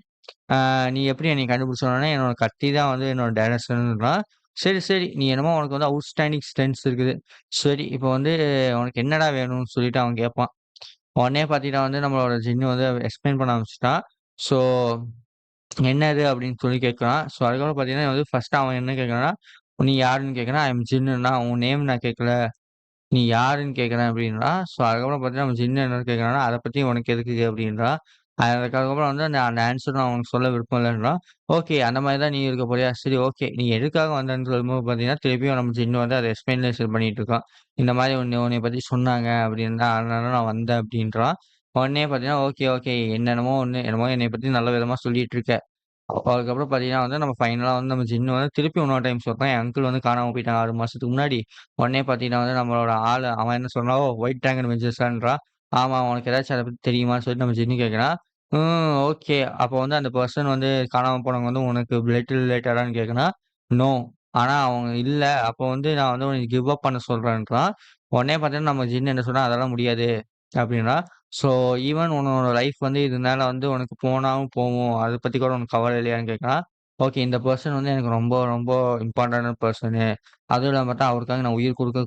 நீ எப்படி என்னைய கண்டுபிடிச்சோன்னே, என்னோட கத்தி தான் வந்து என்னோட டைரக்ஷன்றான். சரி, சரி. நீ என்னமோ உனக்கு வந்து அவுட்ஸ்டாண்டிங் ஸ்ட்ரென்த்ஸ் இருக்குது. சரி, இப்போ வந்து உனக்கு என்னடா வேணும்னு சொல்லிட்டு அவன் கேட்பான். உடனே பார்த்தீங்கன்னா வந்து நம்மளோட ஜின்னு வந்து எக்ஸ்பிளைன் பண்ண ஆரம்பிச்சுட்டான். ஸோ என்னது அப்படின்னு சொல்லி கேட்குறான். ஸோ அதுக்கப்புறம் பார்த்தீங்கன்னா வந்து ஃபர்ஸ்ட்டு அவன் என்ன கேட்குறான்னா, நீ யாருன்னு கேட்குறான். ஐ அம் ஜின்னுன்னா, உன் நேம் நான் கேட்கல. நீ யாருன்னு கேட்கிறேன் அப்படின்றான். ஸோ அதுக்கப்புறம் பார்த்தீங்கன்னா, நம்ம ஜின்னு என்ன கேட்கிறான்னா, அத பத்தி உனக்கு எதுக்கு அப்படின்றான். அதுக்கப்புறம் வந்து அந்த அந்த ஆன்ஸர் நான் அவனுக்கு சொல்ல விருப்பம் இல்லன்றான். ஓகே அந்த மாரி தான் நீ இருக்க போறியா? சரி ஓகே. நீ எதுக்காக வந்தன்னு சொல்லும்போது பார்த்தீங்கன்னா, திருப்பியும் நம்ம ஜின்னு வந்து அத எக்ஸ்ப்ளனேஷன் பண்ணிட்டு இருக்கான். இந்த மாரி உன்னைய பத்தி சொன்னாங்க அப்படின்னா, அதனால நான் வந்தேன் அப்படின்றான். உடனே பார்த்தீங்கன்னா, ஓகே, ஓகே. என்னென்னமோ ஒண்ணு என்னமோ என்னைய பத்தி நல்ல விதமா சொல்லிட்டு இருக்க. அதுக்கப்புறம் பார்த்தீங்கன்னா வந்து நம்ம ஃபைனலா வந்து நம்ம ஜின்னு வந்து திருப்பி இன்னொரு டைம் சொல்றான். என் அங்கிள் வந்து காணாம போயிட்டாங்க 6 மாசத்துக்கு முன்னாடி. உடனே பார்த்தீங்கன்னா வந்து நம்மளோட ஆளு அவன் என்ன சொல்றான், "ஓ! White dragon வெஞ்சர்ஸான்றான்." ஆமா, உனக்கு ஏதாச்சும் அத பத்தி தெரியுமான்னு சொல்லிட்டு நம்ம ஜின்னு கேட்குறான். ஓகே. அப்போ வந்து அந்த பெர்சன் வந்து காணாம போனவங்க வந்து உனக்கு பிளட் ரிலேட்டடான்னு கேட்குறான். நோ. ஆனா அவங்க இல்ல. அப்போ வந்து நான் வந்து உனக்கு கிவ் அப் பண்ண சொல்றேன்றான். உடனே பார்த்தீங்கன்னா நம்ம ஜின் என்ன சொல்றான், "அதெல்லாம் முடியாது." அப்படின்றான். ஸோ ஈவன் உன்னோட லைஃப் வந்து இதனால வந்து உனக்கு போனாலும் போவும். அத பத்தி கூட உனக்கு கவலை இல்லையான்னு கேட்கறான். ஓகே. இந்த பெர்சன் வந்து எனக்கு ரொம்ப, ரொம்ப இம்பார்ட்டன்டான பெர்சனு. அதுவும் இல்லாம பார்த்தா அவருக்காக நான் உயிர் குடுக்க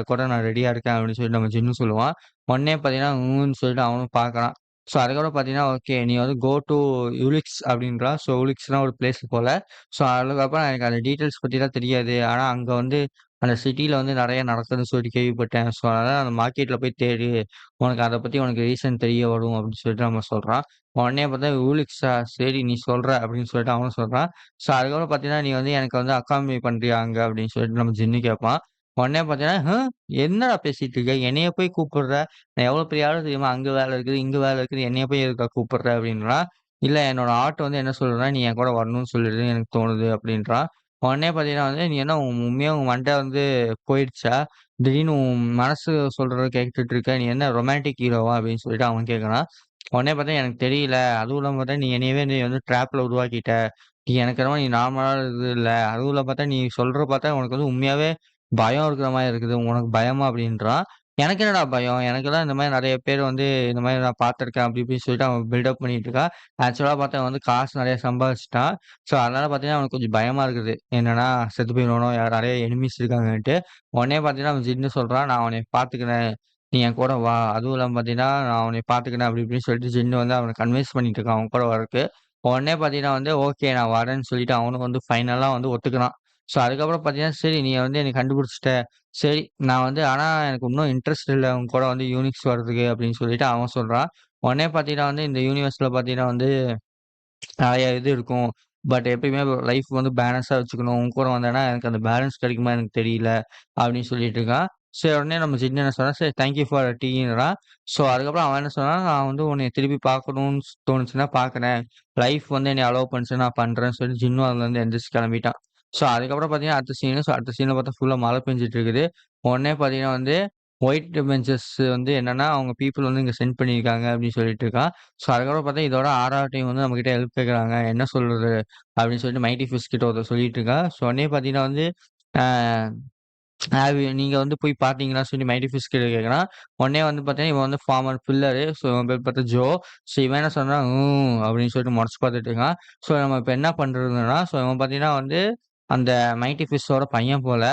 கூட நான் ரெடியா இருக்கேன் அப்படின்னு சொல்லிட்டு நம்ம ஜின்னு சொல்லுவான். உடனே பார்த்தீங்கன்னா, சொல்லிட்டு அவனும் பார்க்குறான். ஸோ அதுக்கப்புறம் பார்த்தீங்கன்னா, ஓகே நீ வந்து கோ டூ யுலிக்ஸ் அப்படின்றான். ஸோ யுலிக்ஸ்னா ஒரு பிளேஸ் போல. ஸோ அதுக்கப்புறம் எனக்கு அந்த டீட்டெயில்ஸ் பத்திலாம் தெரியாது. ஆனா அங்க வந்து அந்த சிட்டில வந்து நெறைய நடக்குதுன்னு சொல்லிட்டு கேள்விப்பட்டேன். ஸோ அதனால அந்த மார்க்கெட்ல போய் தேடு. உனக்கு ரீசன் தெரிய வரும் அப்படின்னு சொல்லிட்டு நம்ம சொல்றான். உடனே பார்த்தா "ஊலிக்ஸா சரி நீ சொல்ற" அப்படின்னு சொல்லிட்டு அவனும் சொல்றான். ஸோ அதுக்கப்புறம் பார்த்தீங்கன்னா, "நீ வந்து எனக்கு வந்து அக்காம்பனி பண்றியா அங்க?" அப்படின்னு சொல்லிட்டு நம்ம ஜிம்மி கேட்பான். உடனே பார்த்தீங்கன்னா, என்னடா பேசிட்டு இருக்க? என்னைய போய் கூப்பிடுற? நான் எவ்வளோ பெரிய ஆளு தெரியுமா? அங்க வேலை இருக்குது, இங்க வேலை இருக்குது. என்னைய போய் எதுக்கா கூப்பிடுற?" அப்படின்றான். "இல்ல என்னோட ஹார்ட் வந்து என்ன சொல்லுதுன்னா, நீ என் கூட வரணும்னு சொல்லிடுது எனக்கு தோணுது" அப்படின்றான். உடனே பார்த்தீங்கன்னா வந்து, "நீ என்ன உண்மையா உன் மண்டை வந்து போயிடுச்சா? திடீர்னு உன் மனசு சொல்றத கேட்டுட்டு இருக்க. நீ என்ன ரொமான்டிக் ஹீரோவா?" அப்படின்னு சொல்லிட்டு அவன் கேட்கறான். உடனே பார்த்தா, "எனக்கு தெரியல. அதுவும் இல்லாம பார்த்தா, நீ வந்து ட்ராப்ல உருவாக்கிட்ட. எனக்கு என்னமோ நீ நார்மலான இது இல்ல. அதுவும் இல்லாம பார்த்தா, நீ சொல்றத பார்த்தா உனக்கு வந்து உண்மையாவே பயம் இருக்கிற மாரி இருக்குது. உனக்கு பயமா?" அப்படின்றான். "எனக்கு என்னடா பயம்? எனக்கெல்லாம் இந்த மாரி நெறைய பேர் வந்து இந்த மாரி நான் பார்த்துருக்கேன்." அப்படி இப்படின்னு சொல்லிட்டு அவன் பில்டப் பண்ணிட்டு இருக்கான். ஆக்சுவலா பார்த்தா அவன் வந்து காசு நெறைய சம்பாதிச்சுட்டான். ஸோ, அதனால பார்த்தீங்கன்னா, அவனுக்கு கொஞ்சம் பயமா இருக்குது. என்னன்னா செத்து போயிருவானோ! நெறைய எனிமீஸ் இருக்காங்கன்ட்டு. உடனே பார்த்தீங்கன்னா, அவன் ஜின்னு சொல்றான், "நான் உன்னைய பார்த்துக்கிறேன். நீ என் கூட வா. அதுவும் இல்லாம பார்த்தீங்கன்னா, நான் உன்னைய பார்த்துக்கிறேன்." அப்படி இப்படின்னு சொல்லிட்டு ஜின்னு வந்து அவன கன்வின்ஸ் பண்ணிட்டு இருக்கான் அவன் கூட வரக்கு. உடனே பார்த்தீங்கன்னா வந்து, ஓகே நான் வரேன்னு சொல்லிட்டு அவனும் வந்து ஃபைனலா வந்து ஒத்துக்கிறான். ஸோ, அதுக்கப்புறம் பார்த்தீங்கன்னா, "சரி நீ வந்து என்னைய கண்டுபிடிச்சுட்ட. சரி நான் வந்து ஆனா எனக்கு இன்னும் இன்ட்ரெஸ்ட் இல்ல உன் கூட வந்து யூனிக்ஸ் வர்றதுக்கு." அப்படின்னு சொல்லிட்டு அவன் சொல்றான். உடனே பார்த்தீங்கன்னா வந்து, இந்த யூனிவர்ஸ்ல பார்த்தீங்கன்னா வந்து நெறைய இது இருக்கும். பட் எப்பயுமே லைஃப் வந்து பேலன்ஸா வச்சுக்கணும். உன் கூட வந்தேன்னா, எனக்கு அந்த பேலன்ஸ் கிடைக்குமா எனக்கு தெரியல. அப்படின்னு சொல்லிட்டு இருக்கான். சரி உடனே நம்ம ஜின்னு என்ன சொன்னா, சரி தேங்க் யூ ஃபார் டீங்கிறான். ஸோ அதுக்கப்புறம் அவன் என்ன சொன்னான், நான் வந்து உன்னைய திருப்பி பார்க்கணும்னு தோணுச்சுன்னா பார்க்குறேன். லைஃப் வந்து என்னைய அலோவ் பண்ணுச்சுன்னா நான் பண்றேன்னு சொல்லி ஜின்னும் அதுலருந்து எந்திரிச்சு கிளம்பிட்டான். ஸோ அதுக்கப்புறம் பார்த்தீங்கன்னா, அடுத்த சீன்ல பார்த்தா ஃபுல்லா மழை பெஞ்சுட்டு இருக்குது. உடனே பார்த்தீங்கன்னா வந்து ஒயிட் பெஞ்சஸ் வந்து என்னன்னா, அவங்க பீப்பிள் வந்து இங்க சென்ட் பண்ணியிருக்காங்க அப்படின்னு சொல்லிட்டு இருக்கான். ஸோ, அதுக்கப்புறம் பார்த்தா இதோட 6வது டைம் வந்து நம்மகிட்ட ஹெல்ப் கேட்குறாங்க. என்ன சொல்றது? அப்படின்னு சொல்லிட்டு மைட்டி ஃபிஷ் கிட்ட ஒருத்தன் சொல்லிட்டு இருக்கான். ஸோ, உடனே பார்த்தீங்கன்னா வந்து, ஆ நீங்க வந்து போய் பார்த்தீங்களான்னு சொல்லி மைட்டி ஃபிஷ் கிட்ட கேட்குறான். உடனே வந்து பார்த்தீங்கன்னா, இவன் வந்து ஃபார்மர் பில்லரு. ஸோ, இவன் பேர் பார்த்தா ஜோ. ஸோ, இவன் என்ன சொல்றான், அப்படின்னு சொல்லிட்டு மொறச்சு பார்த்துட்டு இருக்கான். ஸோ, நம்ம இப்ப என்ன பண்றதுன்னா, ஸோ, இவன் பார்த்தீங்கன்னா வந்து, அந்த மைட்டி ஃபிஷ்ஷோட பையன் போல.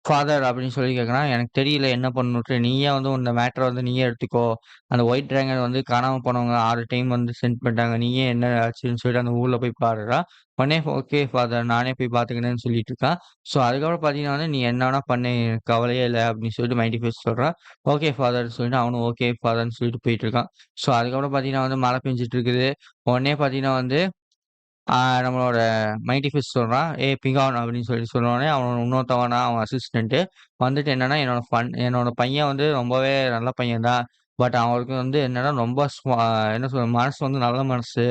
ஃபாதர் அப்படின்னு சொல்லி கேட்குறான். எனக்கு தெரியல என்ன பண்ணணுன்ட்டு. நீயே வந்து இந்த மேட்டர வந்து நீயே எடுத்துக்கோ. அந்த ஒயிட் டிராகன் வந்து காணாம போனவங்க 6 டைம் வந்து சென்ட் பண்ணிட்டாங்க. நீயே என்ன ஆச்சுன்னு சொல்லிட்டு அந்த ஊர்ல போய் பாருடான். உடனே ஓகே ஃபாதர் நானே போய் பார்த்துக்கிறேன்னு சொல்லிட்டு இருக்கான். ஸோ அதுக்கப்புறம் பார்த்தீங்கன்னா வந்து, "நீ என்ன வேணா பண்ணு. எனக்கு கவலையே இல்ல." அப்படின்னு சொல்லிட்டு மைட்டி ஃபேஸ் சொல்றான். ஓகே ஃபாதர்ன்னு சொல்லிட்டு அவனும் ஓகே ஃபாதர்ன்னு சொல்லிட்டு போயிட்டு இருக்கான். ஸோ அதுக்கப்புறம் பார்த்தீங்கன்னா வந்து மழை பெஞ்சுட்டு இருக்குது. உடனே பார்த்தீங்கன்னா வந்து ஆ நம்மளோட மைட்டி ஃபிஷ் சொல்றான். "ஏய் பிகான்" அப்படின்னு சொல்லி சொன்னோனே, அவன் இன்னொருத்தவனா அவன் அசிஸ்டன்ட் வந்துட்டு என்னன்னா, என்னோட பையன் வந்து ரொம்பவே நல்ல பையன் தான். பட் அவனுக்கு வந்து என்னன்னா, ரொம்ப என்ன சொல்றது, மனசு வந்து நல்ல மனசு.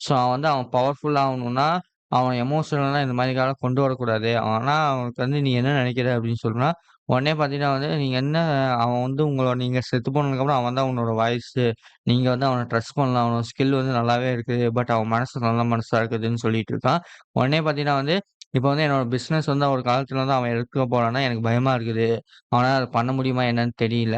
ஸோ அவன் பவர்ஃபுல் ஆகணும்னா, அவன் எமோஷனலா இந்த மாரிலாம் கொண்டு வரக்கூடாது. ஆனா அவனுக்கு வந்து நீ என்ன நினைக்கிற அப்படின்னு சொல்றான். உடனே பார்த்தீங்கன்னா வந்து, நீங்க என்ன அவன் வந்து நீங்க செத்து போனதுக்கப்புறம் அவன் தான் உன்னோட வாரிசு. நீங்க வந்து அவன ட்ரஸ்ட் பண்ணலாம். அவனோட ஸ்கில் வந்து நல்லாவே இருக்குது. பட் அவன் மனசு நல்ல மனசா இருக்குதுன்னு சொல்லிட்டு இருக்கான். உடனே பார்த்தீங்கன்னா வந்து, இப்ப வந்து என்னோட பிசினஸ் வந்து ஒரு காலத்துல வந்து அவன் எடுத்துக்க போறான்னா எனக்கு பயமா இருக்குது. அவனால அத பண்ண முடியுமா என்னன்னு தெரியல.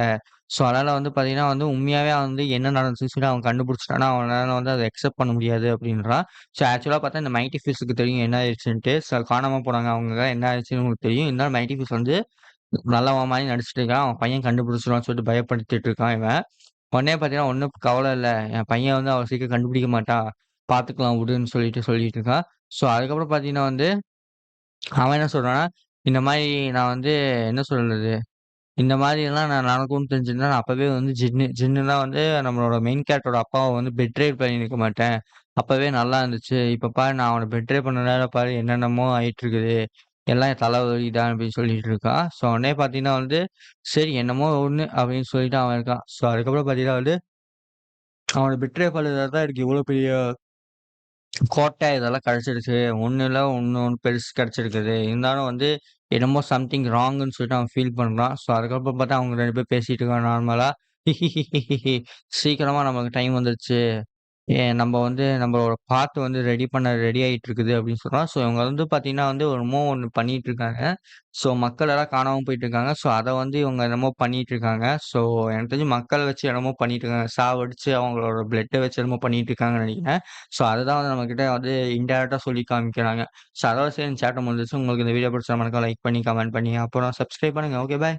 ஸோ அதனால வந்து பார்த்தீங்கன்னா வந்து உண்மையாவே அவன் வந்து என்ன நடந்துச்சுன்னு சொல்லி அவன் கண்டுபிடிச்சுட்டான்னா, அவனால வந்து அத அக்செப்ட் பண்ண முடியாது அப்படின்றான். ஸோ ஆக்சுவலா பார்த்தா இந்த மைட்டி ஃபிஷ்க்கு தெரியும் என்ன ஆயிடுச்சுன்ட்டு. காணாம போனாங்க அவங்க என்ன ஆயிடுச்சுன்னு உங்களுக்கு தெரியும். இருந்தாலும் மைட்டி ஃபிஷ் வந்து நல்லவன் மாரி நடிச்சுட்டு இருக்கான். அவன் பையன் கண்டுபிடிச்சுருவான்னு சொல்லிட்டு பயப்படுத்திட்டு இருக்கான் இவன். உடனே பார்த்தீங்கன்னா, "ஒண்ணும் கவல இல்ல. என் பையன் வந்து அவ்வளோ சீக்கிரம் கண்டுபிடிக்க மாட்டான். பார்த்துக்கலாம் விடுன்னு" சொல்லிட்டு இருக்கான். ஸோ அதுக்கப்புறம் பார்த்தீங்கன்னா வந்து, அவன் என்ன சொல்றான்னா, இந்த மாரி நான் வந்து என்ன சொல்றது? இந்த மாரியெல்லாம் நடக்கும்னு தெரிஞ்சிருந்தா நான் அப்பவே வந்து ஜின்னுனா வந்து நம்மளோட மெயின் கேரக்டரோட அப்பாவ வந்து பெட்ரே பண்ணியிருக்க மாட்டேன். அப்பவே நல்லா இருந்துச்சு. இப்ப பாரு நான் அவன பெட்ரே பண்ணனால பாரு என்னென்னமோ ஆயிட்டு இருக்குது. எல்லாம் என் தலைவலி தான் அப்படின்னு சொல்லிட்டு இருக்கான். ஸோ உடனே பார்த்தீங்கன்னா வந்து, சரி என்னமோ ஒண்ணு அப்படின்னு சொல்லிட்டு அவன் இருக்கான். ஸோ அதுக்கப்புறம் பார்த்தீங்கன்னா வந்து, அவன பெட்ரே பண்ணதால தான் எனக்கு இவ்வளோ பெரிய கோட்டை இதெல்லாம் கிடைச்சிருச்சு. ஒண்ணுல ஒண்ணு பெருசு கிடைச்சிருக்குது. இருந்தாலும் வந்து என்னமோ சம்திங் ராங்குன்னு சொல்லிட்டு அவன் ஃபீல் பண்றான். ஸோ அதுக்கப்புறம் பார்த்தா அவங்க 2 பேரும் பேசிட்டு இருக்காங்க நார்மலா. சீக்கிரமா நமக்கு டைம் வந்துருச்சு. நம்ம வந்து நம்மளோட பாத் வந்து ரெடி பண்ண ரெடி ஆயிட்டு இருக்குது அப்படின்னு சொல்றான். ஸோ இவங்க வந்து பார்த்தீங்கன்னா வந்து என்னமோ ஒண்ணு பண்ணிட்டு இருக்காங்க. ஸோ மக்கள் எல்லாம் காணாம போயிட்டு இருக்காங்க. ஸோ அத வந்து இவங்க என்னமோ பண்ணிட்டு இருக்காங்க. ஸோ எனக்கு தெரிஞ்சு மக்கள வச்சு என்னமோ பண்ணிட்டு இருக்காங்க. சாவடிச்சு அவங்களோட பிளட்ட வச்சு என்னமோ பண்ணிட்டு இருக்காங்கன்னு நெனைக்கிறேன். ஸோ அததான் வந்து நம்மகிட்ட வந்து இன்டைரக்ட்டா சொல்லி காமிக்கிறாங்க. ஸோ அதோட சரி இந்த சாப்டர் முடிஞ்சிருச்சு. உங்களுக்கு இந்த வீடியோ பிடிச்சா மறக்காம லைக் பண்ணி, கமெண்ட் பண்ணி, அப்புறம் சப்ஸ்கிரைப் பண்ணுங்க. Okay bye.